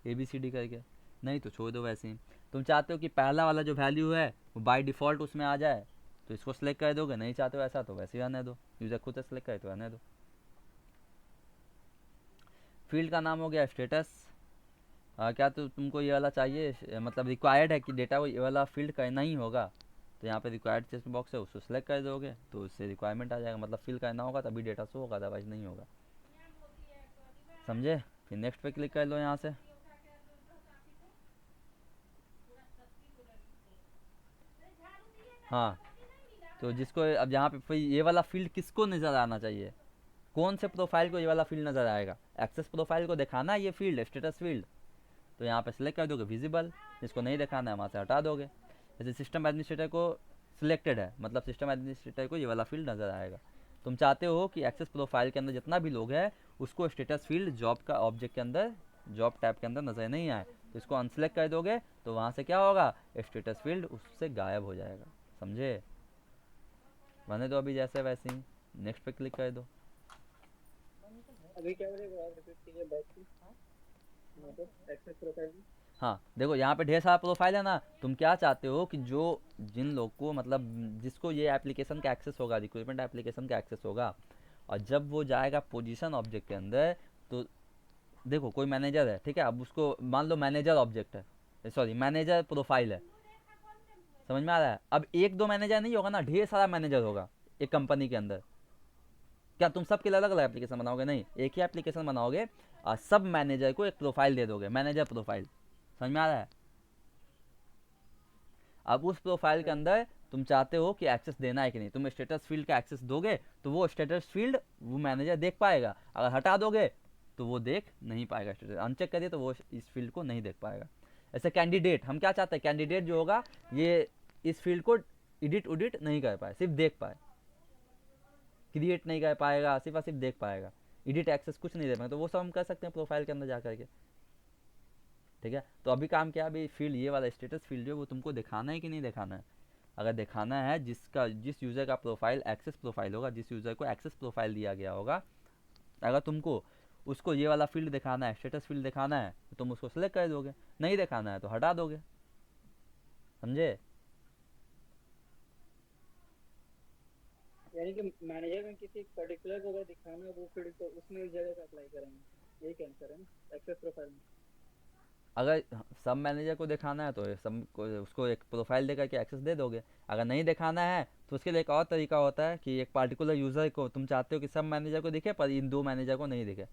ABCD करके। नहीं तो छोड़ दो वैसे ही। तुम चाहते हो कि पहला वाला जो वैल्यू है वो बाय डिफ़ॉल्ट उसमें आ जाए तो इसको सिलेक्ट कर दोगे। नहीं चाहते हो ऐसा तो वैसे ही रहने दो, यूज़र खुद से सिलेक्ट करे तो रहने दो। फील्ड का नाम हो गया स्टेटस। क्या तो तुमको ये वाला चाहिए, मतलब रिक्वायर्ड है कि डेटा को ये वाला फील्ड करना ही होगा। तो यहाँ पे रिक्वायर्ड चेक बॉक्स है, उसको सिलेक्ट कर दोगे तो उससे रिक्वायरमेंट आ जाएगा, मतलब फिल करना होगा तभी डेटा शो होगा, अदरवाइज नहीं होगा। समझे? फिर नेक्स्ट पे क्लिक कर लो यहाँ से। हाँ, तो जिसको अब यहाँ पे फिर ये वाला फील्ड किसको नज़र आना चाहिए, कौन से प्रोफाइल को ये वाला फील्ड नज़र आएगा? एक्सेस प्रोफाइल को दिखाना है ये फील्ड, स्टेटस फील्ड, तो यहाँ पे सिलेक्ट कर दोगे विजिबल। जिसको नहीं दिखाना है वहाँ से हटा दोगे। जैसे सिस्टम एडमिनिस्ट्रेटर को सिलेक्टेड है, मतलब सिस्टम एडमिनिस्ट्रेटर को ये वाला फील्ड नज़र आएगा। तुम चाहते हो कि एक्सेस प्रोफाइल के अंदर जितना भी लोग हैं उसको स्टेटस फील्ड जॉब का ऑब्जेक्ट के अंदर, जॉब टैब के अंदर नज़र नहीं आए, तो इसको अनसेलेक्ट कर दोगे तो वहाँ से क्या होगा, स्टेटस फील्ड उससे गायब हो जाएगा। समझे? बने दो अभी जैसे वैसे ही, नेक्स्ट पे क्लिक कर दो। अभी क्या बोलेगा, रिपीट कीजिए बैक की। मतलब एक्सेस प्रोफाइल में हाँ देखो यहाँ पे ढेर सारा प्रोफाइल है ना, तुम क्या चाहते हो कि जो जिन लोग को मतलब जिसको ये एप्लीकेशन का एक्सेस होगा, रिक्रूटमेंट एप्लीकेशन का एक्सेस होगा, और जब वो जाएगा पोजीशन ऑब्जेक्ट के अंदर, तो देखो कोई मैनेजर है, ठीक है, अब उसको मान लो मैनेजर ऑब्जेक्ट है, सॉरी मैनेजर प्रोफाइल है, समझ में आ रहा है? अब एक दो मैनेजर नहीं होगा ना, ढेर सारा मैनेजर होगा एक कंपनी के अंदर। क्या तुम सबके लिए अलग अलग एप्लीकेशन बनाओगे? नहीं, एक ही एप्लीकेशन बनाओगे और सब मैनेजर को एक प्रोफाइल दे दोगे, मैनेजर प्रोफाइल। समझ में आ रहा है? अब उस प्रोफाइल के अंदर तुम चाहते हो कि एक्सेस देना है कि नहीं, तुम स्टेटस फील्ड का एक्सेस दोगे तो वो स्टेटस फील्ड वो मैनेजर देख पाएगा, अगर हटा दोगे तो वो देख नहीं पाएगा, स्टेटस अनचेक करिए तो वो इस फील्ड को नहीं देख पाएगा। ऐसे कैंडिडेट, हम क्या चाहते हैं, कैंडिडेट जो होगा ये इस फील्ड को एडिट उडिट नहीं कर पाए, सिर्फ देख पाए, क्रिएट नहीं कर पाएगा, सिर्फ और सिर्फ देख पाएगा, एडिट एक्सेस कुछ नहीं दे पाएगा, तो वो सब हम कर सकते हैं प्रोफाइल के अंदर जा करके। ठीक है, तो अभी काम क्या है, अभी फील्ड ये वाला स्टेटस फील्ड जो वो तुमको दिखाना है कि नहीं दिखाना है? अगर दिखाना है, जिस यूज़र का प्रोफाइल एक्सेस प्रोफाइल होगा, जिस यूज़र को एक्सेस प्रोफाइल दिया गया होगा, अगर तुमको उसको ये वाला फील्ड दिखाना है, स्टेटस फील्ड दिखाना है, तो तुम उसको सेलेक्ट कर दोगे, नहीं दिखाना है तो हटा दोगे। समझे? यानी कि मैनेजर में किसी पर्टिकुलर जगह दिखाना है वो फील्ड, तो उसमें उस जगह का अप्लाई करेंगे, यही कैंसर है ना एक्सेस प्रोफाइल में। अगर सब मैनेजर को दिखाना है तो सब को उसको एक प्रोफाइल देकर के एक्सेस दे दोगे। अगर नहीं दिखाना है तो उसके लिए एक और तरीका होता है कि एक पार्टिकुलर यूज़र को तुम चाहते हो कि सब मैनेजर को दिखे पर इन दो मैनेजर को नहीं दिखे,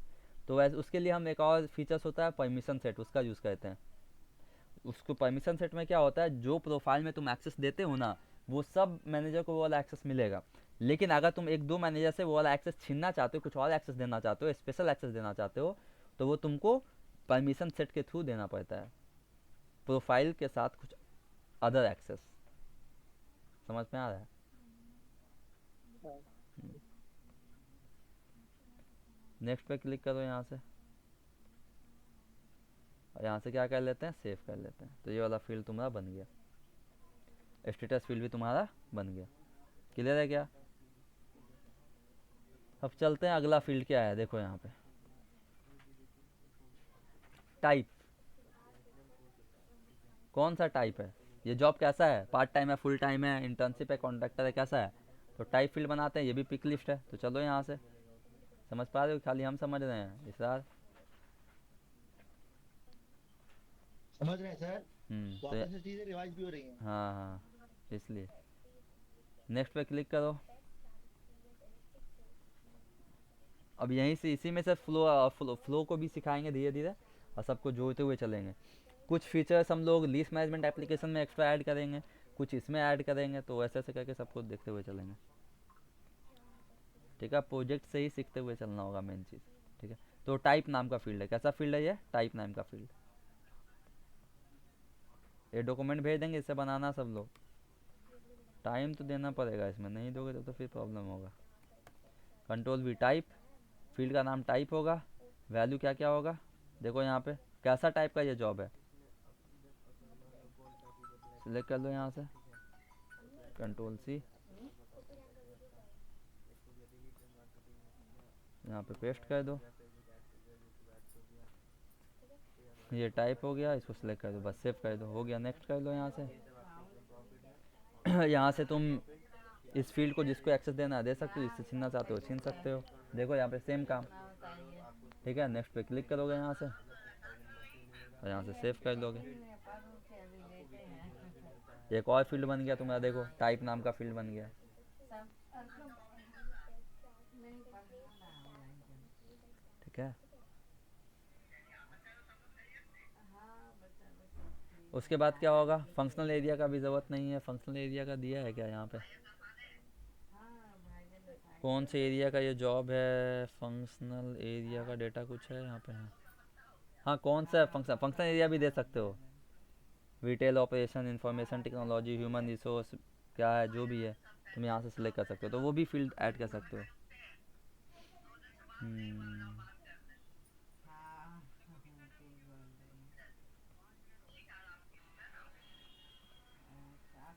तो वैसे उसके लिए हम एक और फीचर्स होता है परमिशन सेट, उसका यूज़ करते हैं। उसको परमिशन सेट में क्या होता है, जो प्रोफाइल में तुम एक्सेस देते हो ना वो सब मैनेजर को वो वाला एक्सेस मिलेगा, लेकिन अगर तुम एक दो मैनेजर से वो वाला एक्सेस छीनना चाहते हो, कुछ और एक्सेस देना चाहते हो, स्पेशल एक्सेस देना चाहते हो, तो वो तुमको परमिशन सेट के थ्रू देना पड़ता है, प्रोफाइल के साथ कुछ अदर एक्सेस। समझ में आ रहा है? हाँ। नेक्स्ट पे क्लिक करो यहाँ से, और यहाँ से क्या कर लेते हैं, सेव कर लेते हैं, तो ये वाला फील्ड तुम्हारा बन गया, स्टेटस फील्ड भी तुम्हारा बन गया। क्लियर है क्या? अब चलते हैं अगला फील्ड क्या है, देखो यहाँ पे टाइप, कौन सा टाइप है, ये जॉब कैसा है, पार्ट टाइम है, फुल टाइम है, इंटर्नशिप है, कॉन्ट्रैक्टर है, कैसा है? तो टाइप फील्ड बनाते हैं, ये भी पिक लिस्ट है, तो चलो यहाँ से। समझ पा रहे हो, खाली हम समझ रहे हैं इसरार? समझ रहे हैं सर, तो वापस से चीजें रिवाइज भी हो रही हैं। हाँ हाँ, इसलिए नेक्स्ट पे क्लिक करो। अब यहीं से इसी में से फ्लो को भी सिखाएंगे धीरे धीरे, और सबको जोड़ते हुए चलेंगे। कुछ फीचर्स हम लोग लीस्ट मैनेजमेंट एप्लीकेशन में एक्स्ट्रा ऐड करेंगे, कुछ इसमें ऐड करेंगे, तो ऐसे ऐसे करके सबको देखते हुए चलेंगे। ठीक है, प्रोजेक्ट से ही सीखते हुए चलना होगा मेन चीज़। ठीक है, तो टाइप नाम का फील्ड है, कैसा फील्ड है ये, टाइप नाम का फील्ड। ये डॉक्यूमेंट भेज देंगे, इससे बनाना सब लोग, टाइम तो देना पड़ेगा इसमें, नहीं दोगे तो फिर प्रॉब्लम होगा। कंट्रोल वी टाइप, फील्ड का नाम टाइप होगा, वैल्यू क्या क्या होगा, देखो यहाँ पे कैसा टाइप का ये जॉब है, सिलेक्ट कर लो यहाँ से, कंट्रोल सी, यहाँ पे पेस्ट कर दो, ये टाइप हो गया, इसको सिलेक्ट कर दो, बस सेव कर दो, हो गया, नेक्स्ट कर लो यहाँ से। यहाँ से तुम इस फील्ड को जिसको एक्सेस देना है दे सकते हो, जिससे छीनना चाहते हो छीन सकते हो। देखो यहाँ पे सेम काम। ठीक है, नेक्स्ट पे क्लिक करोगे यहाँ से, और यहाँ से सेव कर दोगे। एक और फील्ड बन गया तुम्हारा, देखो टाइप नाम का फील्ड बन गया। ठीक है, उसके बाद क्या होगा, फंक्शनल एरिया का भी ज़रूरत नहीं है, फंक्शनल एरिया का दिया है क्या यहाँ पे, कौन से एरिया का ये जॉब है, फंक्शनल एरिया का डेटा कुछ है यहाँ पे है। हाँ कौन सा फंक्शनल एरिया भी दे सकते हो, retail operation, information technology, human resource, क्या है जो भी है तुम यहाँ से सिलेक्ट कर सकते हो, तो वो भी फील्ड ऐड कर सकते हो। हम्म,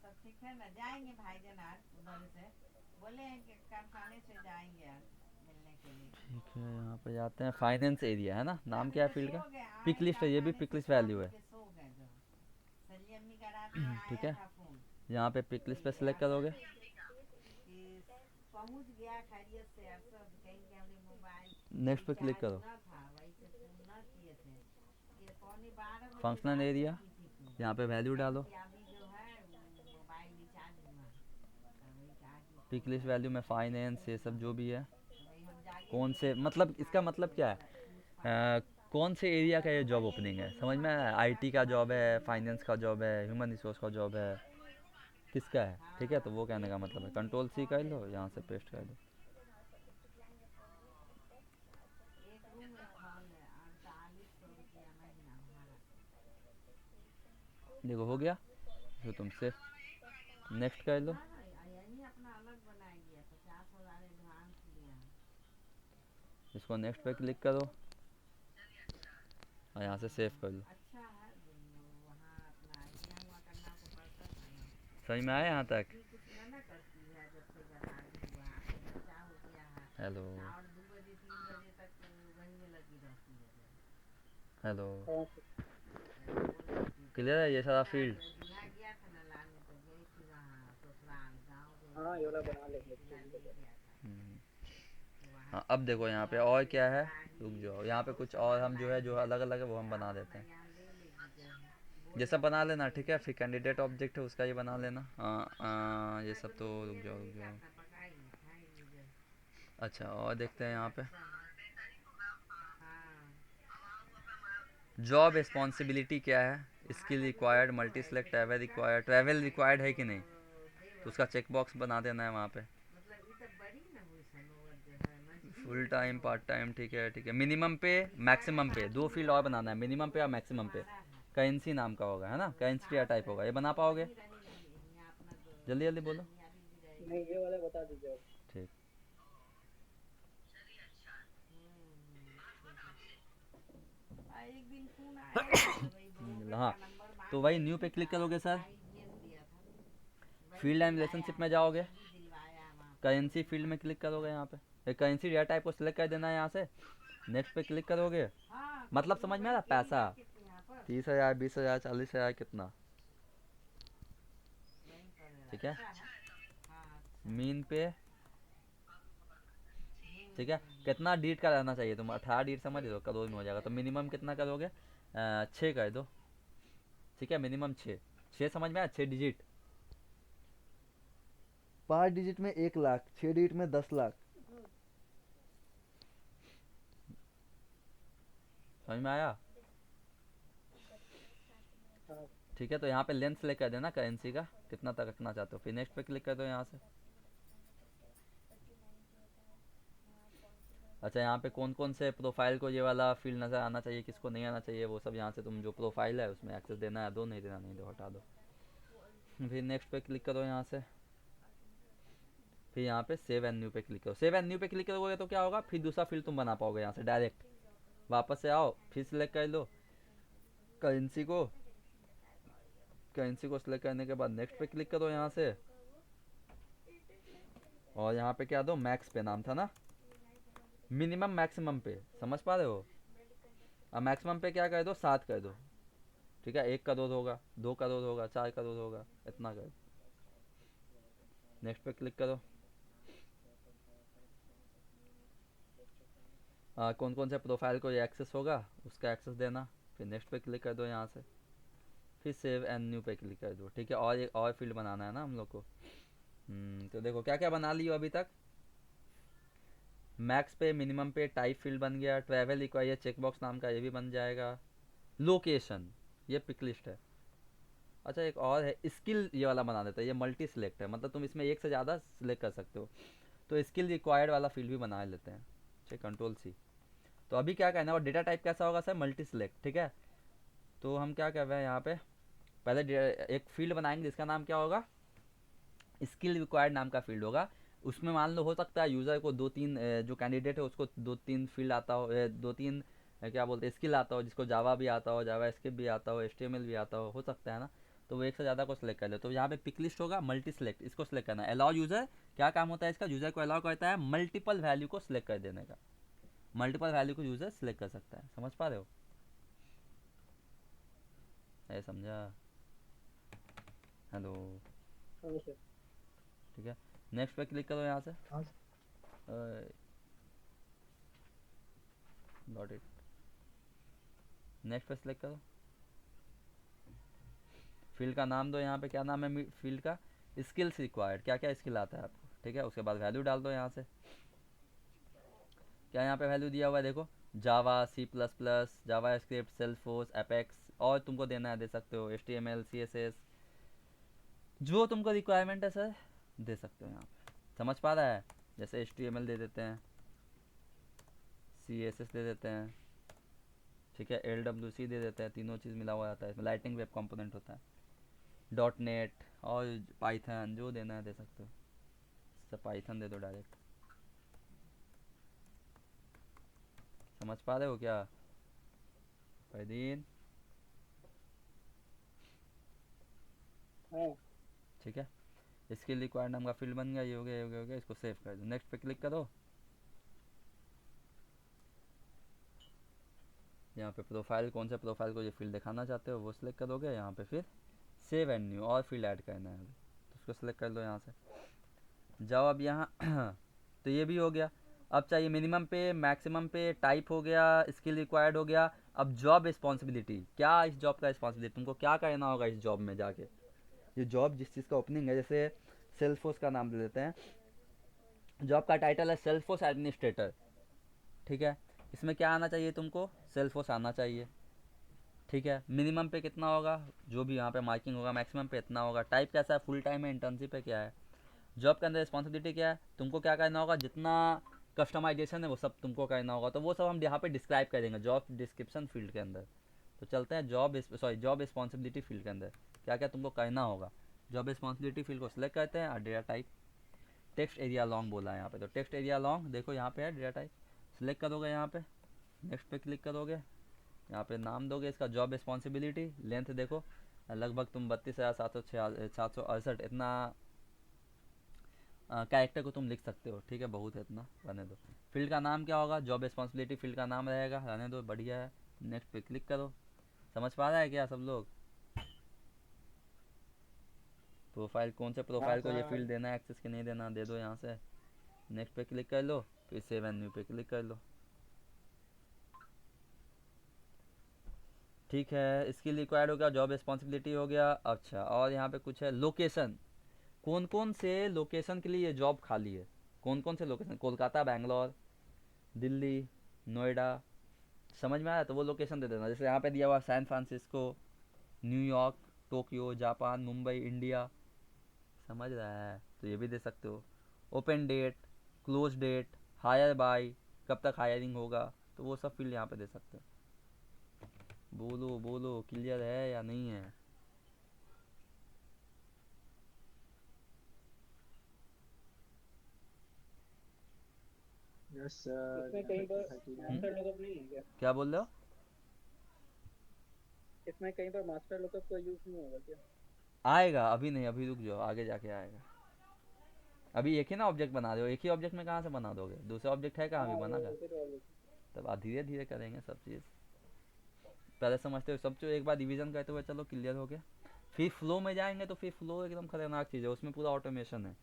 सब ठीक है ना, जाएंगे भाईजान आज उधर से, बोले हैं कि कारखाने से जाएंगे आज मिलने के लिए। ठीक है यहाँ पे जाते हैं, फाइनेंस एरिया है ना, नाम क्या है तो फील्ड का, सो गए, पिक आए लिस्ट है, ये भी कारखाने पिक से लिस्ट 4 वैल्यू बज है। के सो गए जो संजय अम्मी का रात में ठीक आया है, था फोन यहाँ पे पिक लिस्ट पे कि सिलेक्ट करोगे। कि पहुंच गया खैरियत से अरशद, कहीं कि हमने मोबाइल नेक्स्ट पे क्लिक रिचार्ज करो, न था, वही से फोन न किए थे, ये 12:15 बजे फंक्शनल बात एरिया, की थी तुम, यहाँ पे वैल्यू डालो, कि अभी जो है मोबाइल रिचार्ज हुआ, तो वही कहा कि पिक लिस्ट वैल्यू में फाइनेंस ये सब जो भी है, वही हम जागे कौन थे से, तो मतलब इसका भाई मतलब से क्या है, कौन से एरिया का ये जॉब ओपनिंग है, समझ में आया, आईटी का जॉब है, फाइनेंस का जॉब है, ह्यूमन रिसोर्स का जॉब है, किसका है, ठीक है, तो वो कहने का मतलब है, कंट्रोल सी कर लो, यहाँ से पेस्ट कर दो। एक रूम एक हॉल है, 4800 रुपया महीना भाड़ा। देखो हो गया, तो तुम से नेक्स्ट कर लो, यही अपना अलग बनाएगी, 50,000 एडवांस लिया। इसको नेक्स्ट पे क्लिक करो और यहाँ से सेव कर लो। अच्छा है, वहाँ अपना आइडिया हुआ करना तो पड़ता था ना, समझ में आया यहाँ तक, फिर कुछ ना करती है, जब से जवानी हुआ अब बच्चा हो गया है, हेलो और 2 बजे 3 बजे तक वही में लगी रहती है जो। हेलो, हाँ, बोल रही थी क्लियर है ये सारा फील्ड। दूल्हा गया था ना लाने, तो गई थी वहाँ ससुराल गाँव गई हाँ, थी, ये वाला बना लेंगे दूल्हा ठीक ले है। गया था, तो वहाँ हाँ से अब देखो यहाँ पे और और फिर क्या है, रुक साड़ी जाओ, यहाँ पे कुछ और हम जो है जो लाएंगे, अलग अलग है वो हम बना आप देते अपना हैं, यहाँ ले लेगी जो है, ये बोल सब रही बना थी लेना, कि ठीक है, फिर कैंडिडेट ऑब्जेक्ट है उसका ये बना लेना, ये सब तो रुक जाओ रुक जाओ। अपना पकाएगी खाएगी जो। अच्छा और देखते हैं यहाँ पे, अच्छा हाँ, जॉब रिस्पॉन्सिबिलिटी क्या है, skill required, multi select, travel required है कि नहीं, तो उसका चेक बॉक्स बना देना है वहाँ पे, मतलब ये तो बड़ी ना हुई सनोवर जो है मजबूत फुल है टाइम सनोवर, पार्ट टाइम, ठीक है ठीक है, मिनिमम पे मैक्सिमम पे, दो फील्ड और बनाना है, मिनिमम पे और मैक्सिमम पे, तुम्हारा है, करेंसी नाम का होगा है ना, करेंसी या सास टाइप है होगा, ये बना तो पाओगे, वही रहेगी, यहाँ अपना जल्दी जल्दी बोलो। दुनियावी भी रहेगी। नहीं, ये वाला बता दीजिए आप। ठीक, एक दिन फोन आया था तो वही ब्रोकर हाँ का नंबर तो मांग वही रही न्यू पे थी, क्लिक तो करोगे सर, भाई भेज दिया था, वही फील्ड एंड दिलवाया रिलेशनशिप में है, जाओगे, वही दिलवाया है वहाँ पे करेंसी फील्ड में क्लिक करोगे, यहाँ पे करेंसी डेटा टाइप को सिलेक्ट कर देना है, यहाँ से नेक्स्ट पे क्लिक करोगे, हाँ, मतलब खुशबू समझ में आ भाई रहा के ही पैसा, रखे थे यहाँ पर, 30,000 20,000 40,000 कितना, वहीं पर ठीक है, अच्छा है, हाँ अच्छा, मीन पे, ठीक है, कितना डीट का रहना चाहिए, तुम 18 डीट समझ रहे हो, करोड़ में हो जाएगा, तो मिनिमम कितना करोगे, 6 कर दो, ठीक है, मिनिमम 6, 6 समझ में आया, 6 डिजिट, 5 डिजिट में 1 लाख, 6 डिजिट में 10 लाख, समझ में आया, हाँ, ठीक है, तो यहाँ पे लेंथ सेलेक्ट कर देना करेंसी का, कितना तक रखना चाहते हो, फिर नेक्स्ट पे क्लिक कर दो यहाँ से। अच्छा यहाँ पे कौन कौन से प्रोफाइल को ये वाला फील्ड नज़र आना चाहिए, किसको नहीं आना चाहिए, वो सब यहाँ से तुम जो प्रोफाइल है उसमें एक्सेस देना है, दो नहीं देना, नहीं दो हटा दो, फिर नेक्स्ट पे क्लिक करो यहाँ से, फिर यहाँ पे सेव एंड न्यू पे क्लिक करो, सेव एंड न्यू पे क्लिक करोगे तो क्या होगा, फिर दूसरा फील्ड तुम बना पाओगे यहाँ से डायरेक्ट, वापस से आओ फिर सिलेक्ट कर लो करेंसी को, करेंसी को सिलेक्ट करने के बाद नेक्स्ट पे क्लिक करो यहाँ से, और यहाँ पे क्या दो, मैक्स पे नाम था ना, मिनिमम मैक्सिमम पे, समझ पा रहे हो, अब मैक्सिमम पे क्या कर दो, 7 कर दो, ठीक है, 1 करोड़ होगा, 2 करोड़ होगा, 4 करोड़ होगा, इतना कर, नेक्स्ट पे क्लिक करो, कौन कौन से प्रोफाइल को ये एक्सेस होगा उसका एक्सेस देना, फिर नेक्स्ट पे क्लिक कर दो यहाँ से, फिर सेव एंड न्यू पे क्लिक कर दो, ठीक है, और एक और फील्ड बनाना है ना हम लोग को, तो देखो क्या क्या बना लियो अभी तक, मैक्स पे, मिनिमम पे, टाइप फील्ड बन गया, ट्रैवल रिक्वायर चेकबॉक्स नाम का ये भी बन जाएगा, लोकेशन ये पिक लिस्ट है, अच्छा एक और है स्किल, ये वाला बना देता है, ये मल्टी सिलेक्ट है, मतलब तुम इसमें एक से ज़्यादा सिलेक्ट कर सकते हो। तो स्किल रिक्वायर्ड वाला फील्ड भी बना लेते हैं। ठीक, कंट्रोल सी। तो अभी क्या कहना है, और डेटा टाइप कैसा होगा सर, मल्टी सिलेक्ट। ठीक है, तो हम क्या कर रहे हैं यहाँ पे, पहले एक फील्ड बनाएंगे जिसका नाम क्या होगा, स्किल रिक्वायर्ड नाम का फील्ड होगा। उसमें मान लो हो सकता है यूज़र को दो तीन जो कैंडिडेट है उसको दो तीन फील्ड आता हो, दो तीन क्या बोलते हैं स्किल आता हो, जिसको जावा भी आता हो, जावा स्क्रिप्ट भी आता हो, एचटीएमएल भी आता हो सकता है ना। तो वो एक से ज़्यादा को सिलेक्ट कर ले, तो यहाँ पे पिक लिस्ट होगा, मल्टी सेलेक्ट, इसको सिलेक्ट करना है। अलाउ यूज़र, क्या काम होता है इसका, यूज़र को अलाउ करता है मल्टीपल वैल्यू को सिलेक्ट कर देने का। मल्टीपल वैल्यू को यूज़र सिलेक्ट कर सकता है, समझ पा रहे हो, है समझा। हेलो। हाँ सर। ठीक है, नेक्स्ट पे क्लिक करो यहाँ से। हाँ गॉट इट। नेक्स्ट पे सिलेक्ट करो, फील्ड का नाम दो, यहाँ पे क्या नाम है फील्ड का, स्किल्स रिक्वायर्ड, क्या क्या स्किल आता है आपको। ठीक है, उसके बाद वैल्यू डाल दो यहाँ से। क्या यहाँ पे वैल्यू दिया हुआ है देखो, Java, C plus plus, JavaScript, Salesforce, Apex, और तुमको देना है दे सकते हो H T M L, C S S, जो तुमको रिक्वायरमेंट है सर दे सकते हो यहाँ पे। समझ पा रहा है, जैसे एच टी एम एल दे देते हैं, सी एस एस दे देते हैं, ठीक है, एल डब्ल्यू सी दे देते हैं, तीनों चीज़ मिला हुआ आता है इसमें, लाइटिंग वेब कंपोनेंट होता है, डॉट नेट और पाइथन, जो देना है दे सकते हो। सब पाइथन दे दो डायरेक्ट। समझ पा रहे हो क्या फैदीन। हाँ ठीक है, स्किल रिक्वायर्ड नाम का फील्ड बन गया, ये हो गया, ये हो गया, हो गया। इसको सेव कर दो, नेक्स्ट पे क्लिक करो। यहाँ पे प्रोफाइल, कौन से प्रोफाइल को ये फील्ड दिखाना चाहते हो वो सिलेक्ट करोगे, यहाँ पे फिर सेव एंड न्यू और फील्ड ऐड करना है अभी, तो उसको सिलेक्ट कर लो यहाँ से। जाओ अब यहाँ तो ये भी हो गया। अब चाहिए मिनिमम पे, मैक्सिमम पे, टाइप हो गया, स्किल रिक्वायर्ड हो गया। अब जॉब रिस्पॉन्सिबिलिटी, क्या इस जॉब का रिस्पॉन्सिबिलिटी, तुमको क्या करना होगा इस जॉब में जाके। ये जॉब जिस चीज़ का ओपनिंग है, जैसे सेल्सफोर्स का नाम दे देते हैं, जॉब का टाइटल है सेल्सफोर्स एडमिनिस्ट्रेटर। ठीक है, इसमें क्या आना चाहिए तुमको, सेल्सफोर्स आना चाहिए। ठीक है, मिनिमम पे कितना होगा, जो भी यहाँ पे मार्किंग होगा, मैक्सिमम पे इतना होगा। टाइप कैसा है, फुल टाइम है, इंटर्नशिप है, क्या है। जॉब के अंदर रिस्पॉन्सिबिलिटी क्या है, तुमको क्या करना होगा, जितना कस्टमाइजेशन है वो सब तुमको करना होगा, तो वो सब हम यहाँ पे डिस्क्राइब करेंगे जॉब डिस्क्रिप्शन फील्ड के अंदर। तो चलते हैं जॉब रिस्पॉन्सिबिलिटी फील्ड के अंदर क्या क्या तुमको करना होगा। जॉब रिस्पॉन्सिबिलिटी फील्ड को सिलेक्ट करते हैं और data type, text area long बोला है यहाँ पे, तो टेक्स्ट एरिया लॉन्ग देखो यहाँ पे है, डेटा टाइप सिलेक्ट करोगे, यहाँ पे नेक्स्ट पे क्लिक करोगे, यहाँ पे नाम दोगे इसका जॉब रिस्पॉन्सिबिलिटी, लेंथ देखो लगभग तुम 32,768 इतना कैरेक्टर को तुम लिख सकते हो। ठीक है, बहुत है इतना, रहने दो। फील्ड का नाम क्या होगा, जॉब रिस्पॉन्सिबिलिटी फील्ड का नाम रहेगा, रहने दो, बढ़िया है। नेक्स्ट पे क्लिक करो। समझ पा रहा है क्या सब लोग। प्रोफाइल, कौन से हाँ प्रोफाइल को ये सर। फील्ड देना है, एक्सेस की नहीं देना, दे दो यहाँ से। नेक्स्ट पे क्लिक कर लो, फिर सेव एंड न्यू पे क्लिक कर लो। ठीक है, स्किल रिक्वायर्ड हो गया, जॉब रिस्पॉन्सिबिलिटी हो गया। अच्छा, और यहाँ पे कुछ है लोकेशन, कौन कौन से लोकेशन के लिए ये जॉब खाली है, कौन कौन से लोकेशन, कोलकाता, बैंगलोर, दिल्ली, नोएडा, समझ में आया, तो वो लोकेशन दे देना। जैसे यहाँ पे दिया हुआ San Francisco, New York, Tokyo, Japan, Mumbai, India, समझ रहा है, तो ये भी दे सकते हो। Open date, close date, hire by, कब तक हायरिंग होगा, तो वो सब फील्ड यहाँ पे दे सकते हो। बोलो बोलो, क्लियर है या नहीं है। यस सर, इसमें यहाँ कहीं पे पर 39 मास्टर लुकअप नहीं है क्या? क्या बोल रहे हो, इसमें कहीं पर मास्टर लुकअप का यूज नहीं होगा क्या? आएगा, अभी नहीं, अभी रुक जाओ, आगे जाके आएगा। अभी एक ही ना ऑब्जेक्ट बना रहे हो, एक ही ऑब्जेक्ट में कहाँ से बना दोगे, दूसरा ऑब्जेक्ट है कहाँ, हाँ अभी वो बना कर। उसे तो तब धीरे धीरे करेंगे सब चीज़, पहले समझते हो सब चीज़, एक बार डिवीजन करते हुए चलो क्लियर हो गया। फिर फ्लो में जाएंगे तो फिर फ्लो एकदम खतरनाक चीज़ है, उसमें पूरा ऑटोमेशन है,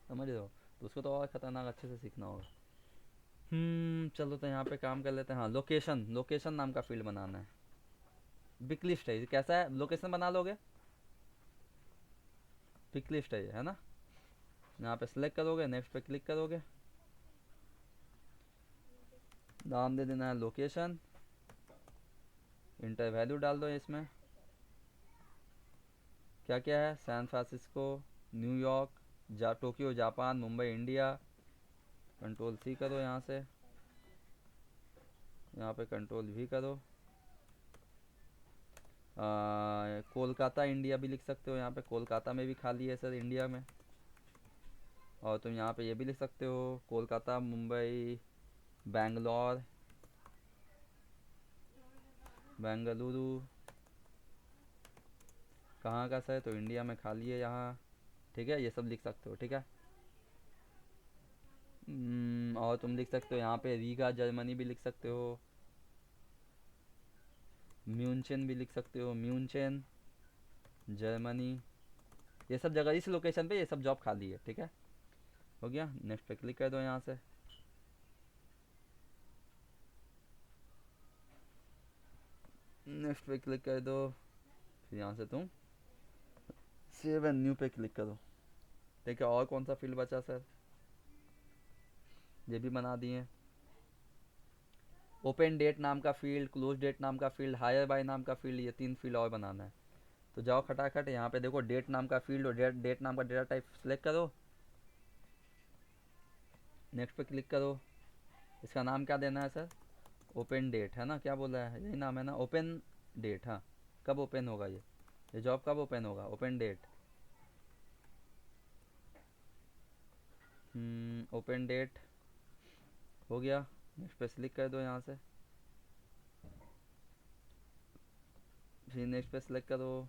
समझ रहे हो, तो उसको तो और खतरनाक अच्छे से सीखना होगा। चलो तो यहाँ पे काम कर लेते हैं। हाँ, लोकेशन, लोकेशन नाम का फील्ड बनाना है, पिक लिस्ट है ये, कैसा है, लोकेशन बना लोगे, पिक लिस्ट है ये, है ना। यहाँ पे सिलेक्ट करोगे, नेक्स्ट पे क्लिक करोगे, नाम दे देना है लोकेशन, इंटर वैल्यू डाल दो इसमें, क्या क्या है, San Francisco, New York, Tokyo Japan, Mumbai India. Control C करो यहाँ से, यहाँ पे कंट्रोल भी करो। कोलकाता इंडिया भी लिख सकते हो, यहाँ पे कोलकाता में भी खाली है सर इंडिया में। और तुम यहाँ पे ये भी लिख सकते हो, कोलकाता, मुंबई, बैंगलोर, बेंगलुरु। कहाँ का सर, तो इंडिया में खाली है यहाँ, ठीक है, ये सब लिख सकते हो, ठीक है। और तुम लिख सकते हो यहाँ पे रीगा जर्मनी भी लिख सकते हो, म्यूनचेन भी लिख सकते हो, म्यूनचेन जर्मनी। ये सब जगह, इस लोकेशन पे ये सब जॉब खाली है, ठीक है। हो गया, नेक्स्ट पे क्लिक कर दो यहाँ से। नेक्स्ट पे क्लिक कर दो, फिर यहाँ से तुम सेव एंड न्यू पे क्लिक करो, ठीक है। और कौन सा फील्ड बचा सर, ये भी बना दिए। ओपन डेट नाम का फील्ड, क्लोज डेट नाम का फील्ड, हायर बाय नाम का फील्ड, ये 3 फील्ड और बनाना है। तो जाओ खटाखट, यहाँ पे देखो डेट नाम का फील्ड और डेट नाम का डेटा टाइप सेलेक्ट करो। नेक्स्ट पे क्लिक करो। इसका नाम क्या देना है सर, ओपन डेट है ना, क्या बोला है, यही नाम है ना, ओपन डेट। हाँ, कब ओपन होगा ये जॉब कब ओपन होगा, ओपन डेट। ओपन डेट हो गया। नेक्स्ट पे क्लिक कर दो यहाँ से, फिर नेक्स्ट पे सेलेक्ट करो,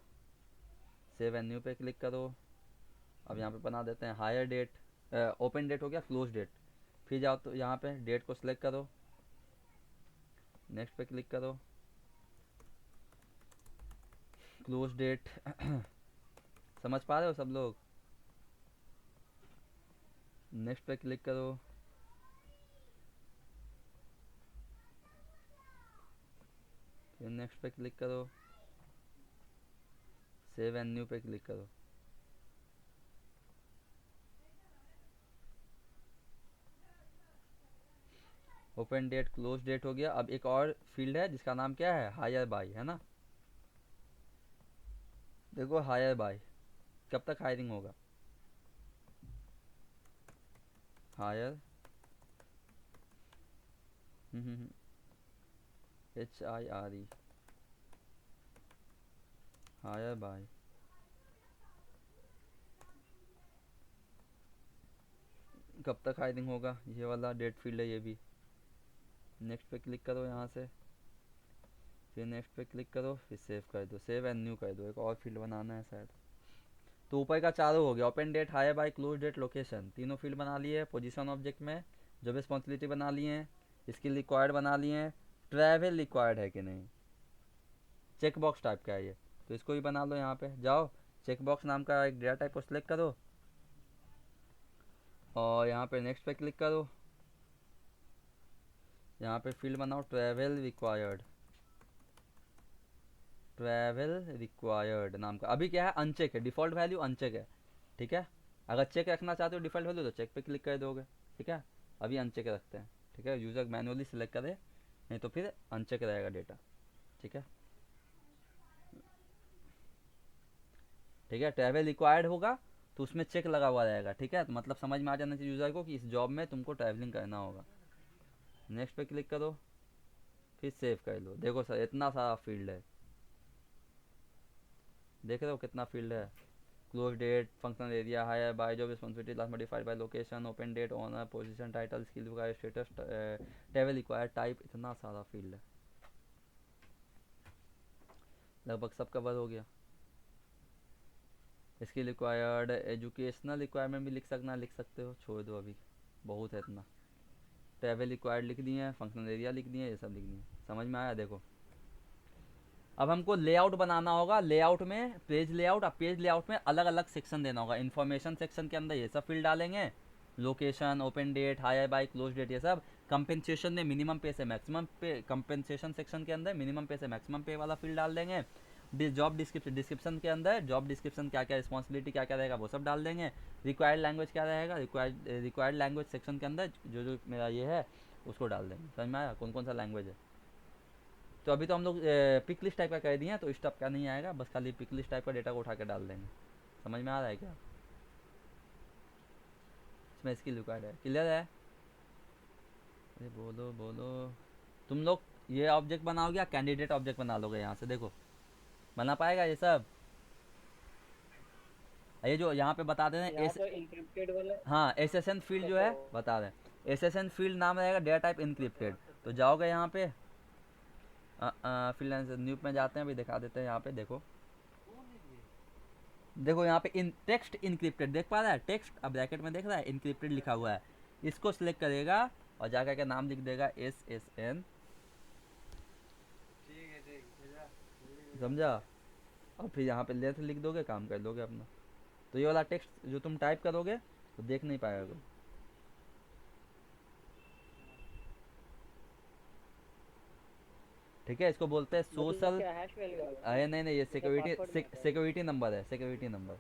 सेव एंड न्यू पे क्लिक करो। अब यहाँ पे बना देते हैं हायर डेट, ओपन डेट हो गया, क्लोज डेट। फिर जाओ तो यहाँ पे डेट को सिलेक्ट करो, नेक्स्ट पे क्लिक करो, क्लोज डेट। समझ पा रहे हो सब लोग। नेक्स्ट पे क्लिक करो, फिर नेक्स्ट पे क्लिक करो, सेव एंड न्यू पे क्लिक करो। ओपन डेट क्लोज डेट हो गया। अब एक और फील्ड है जिसका नाम क्या है, हायर बाय, है ना। देखो हायर बाय, कब तक हायरिंग होगा, हायर HIRE, हायर बाय। कब तक हायरिंग होगा, ये वाला डेट फील्ड है ये भी। नेक्स्ट पे क्लिक करो यहाँ से, फिर नेक्स्ट पे क्लिक करो, फिर सेव कर दो, सेव एंड न्यू कर दो। एक और फील्ड बनाना है शायद। तो ऊपर का चारों हो गया, open date, hire by, close date, location, तीनों फील्ड बना लिए। पोजीशन ऑब्जेक्ट में जॉब रिस्पॉन्सिबिलिटी बना लिए हैं, स्किल रिक्वायर्ड बना लिए हैं, ट्रैवल रिक्वायर्ड है कि नहीं, चेक बॉक्स टाइप का है ये, तो इसको भी बना लो। यहाँ पे जाओ, चेक बॉक्स नाम का एक डेटा टाइप को सिलेक्ट करो और यहाँ पे नेक्स्ट पे क्लिक करो। यहाँ पे फील्ड बनाओ ट्रैवल रिक्वायर्ड, ट्रैवल रिक्वायर्ड नाम का। अभी क्या है, अनचेक है, डिफ़ॉल्ट वैल्यू अनचेक है, ठीक है। अगर चेक रखना चाहते हो डिफ़ॉल्ट वैल्यू तो चेक पे क्लिक कर दोगे, ठीक है। अभी अनचेक रखते हैं, ठीक है, यूज़र मैनुअली सिलेक्ट करे, नहीं तो फिर अनचेक रहेगा डेटा, ठीक है। ठीक है, ट्रैवल रिक्वायर्ड होगा तो उसमें चेक लगा हुआ रहेगा, ठीक है। तो मतलब समझ में आ जाना चाहिए यूज़र को कि इस जॉब में तुमको ट्रैवलिंग करना होगा। नेक्स्ट पे क्लिक करो, फिर सेव कर लो। देखो सर इतना सारा फील्ड है, देख रहे हो कितना फील्ड है। Close date, functional area, hire by, job responsibility, last modified by, location, open date, owner, position, title, skill required, status, travel required, type, इतना सारा फील्ड है। लगभग सब कवर हो गया। स्किल रिक्वायर्ड, एजुकेशनल रिक्वायरमेंट भी लिख सकते हो, छोड़ दो अभी, बहुत है इतना। ट्रैवल रिक्वायर्ड लिख दिए हैं, फंक्शनल एरिया लिख दिए, ये सब लिख दिए। समझ में आया। देखो अब हमको लेआउट बनाना होगा, लेआउट में पेज लेआउट। अब पेज लेआउट में अलग अलग सेक्शन देना होगा। इन्फॉर्मेशन सेक्शन के अंदर ये सब फील्ड डालेंगे, location, open date, hire by, close date, ये सब। कंपेंसेशन में मिनिमम पे से मैक्सिमम पे, कंपेंसेशन सेक्शन के अंदर मिनिमम पे से मैक्सिमम पे वाला फील्ड डाल देंगे। जॉब डिस्क्रिप्शन के अंदर जॉब डिस्क्रिप्शन क्या क्या रिस्पॉन्सिबिलिटी क्या क्या रहेगा वो सब डाल देंगे। रिक्वायर्ड लैंग्वेज क्या रहेगा, रिक्वायर्ड लैंग्वेज सेक्शन के अंदर जो जो मेरा ये है उसको डाल देंगे। समझ में आया, कौन कौन सा लैंग्वेज है। तो अभी तो हम लोग पिक लिस्ट टाइप का कर दिए हैं, तो इस टाइप का नहीं आएगा, बस खाली पिक लिस्ट टाइप का डेटा को उठा के डाल देंगे। समझ में आ रहा है क्या? इसमें इसकी रिक्वायर्ड है, क्लियर है? अरे बोलो बोलो। तुम लोग ये ऑब्जेक्ट बनाओगे या कैंडिडेट ऑब्जेक्ट बना लोगे? यहाँ से देखो बना पाएगा ये सब। ये जो यहाँ पे बता दे रहे हैं यहाँ तो इंक्रिप्टेड वाला हाँ एसएसएन फील्ड जो है बता रहे हैं, एसएसएन फील्ड नाम रहेगा डेटा टाइप इनक्रिप्टेड। तो जाओगे यहाँ पे फ्रीलांसर न्यू में जाते हैं, अभी दिखा देते हैं। यहाँ पे देखो, देखो यहाँ पे इन टेक्स्ट इनक्रिप्टेड देख पा रहा है, टेक्स्ट अब ब्रैकेट में देख रहा है, इनक्रिप्टेड लिखा हुआ है। इसको सिलेक्ट करेगा और जाकर के नाम लिख देगा SSN, समझा? और फिर यहाँ पे लेंथ लिख दोगे, काम कर लोगे अपना। तो ये वाला टेक्स्ट जो तुम टाइप करोगे तो देख नहीं पाएगा कोई। ठीक है, इसको बोलते हैं सोशल। क्या हैश वैल्यू है? अरे नहीं नहीं, ये password नहीं आता है। सिक्योरिटी नंबर है, security number,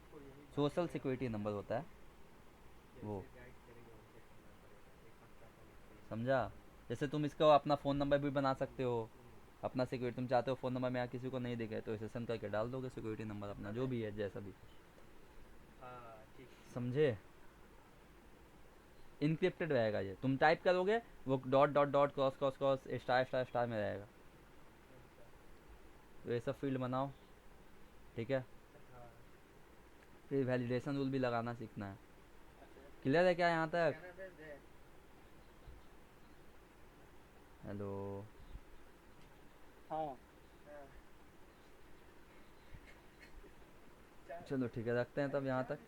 social security number होता है वो, समझा? जैसे तुम इसको अपना फ़ोन नंबर भी बना सकते हो, अपना सिक्योरिटी तुम चाहते हो फ़ोन नंबर में यहाँ किसी को नहीं दिखे तो एसएसएन करके डाल दोगे सिक्योरिटी नंबर अपना, जो भी है जैसा भी, समझे? इनक्रिप्टेड रहेगा ये, तुम टाइप करोगे वो dot dot dot cross cross cross star star star में रहेगा। तो ये सब फील्ड बनाओ, ठीक है? फिर वैलिडेशन रूल भी लगाना सीखना है। क्लियर है क्या यहाँ तक? हेलो, हाँ चलो ठीक है, रखते हैं तब यहाँ तक।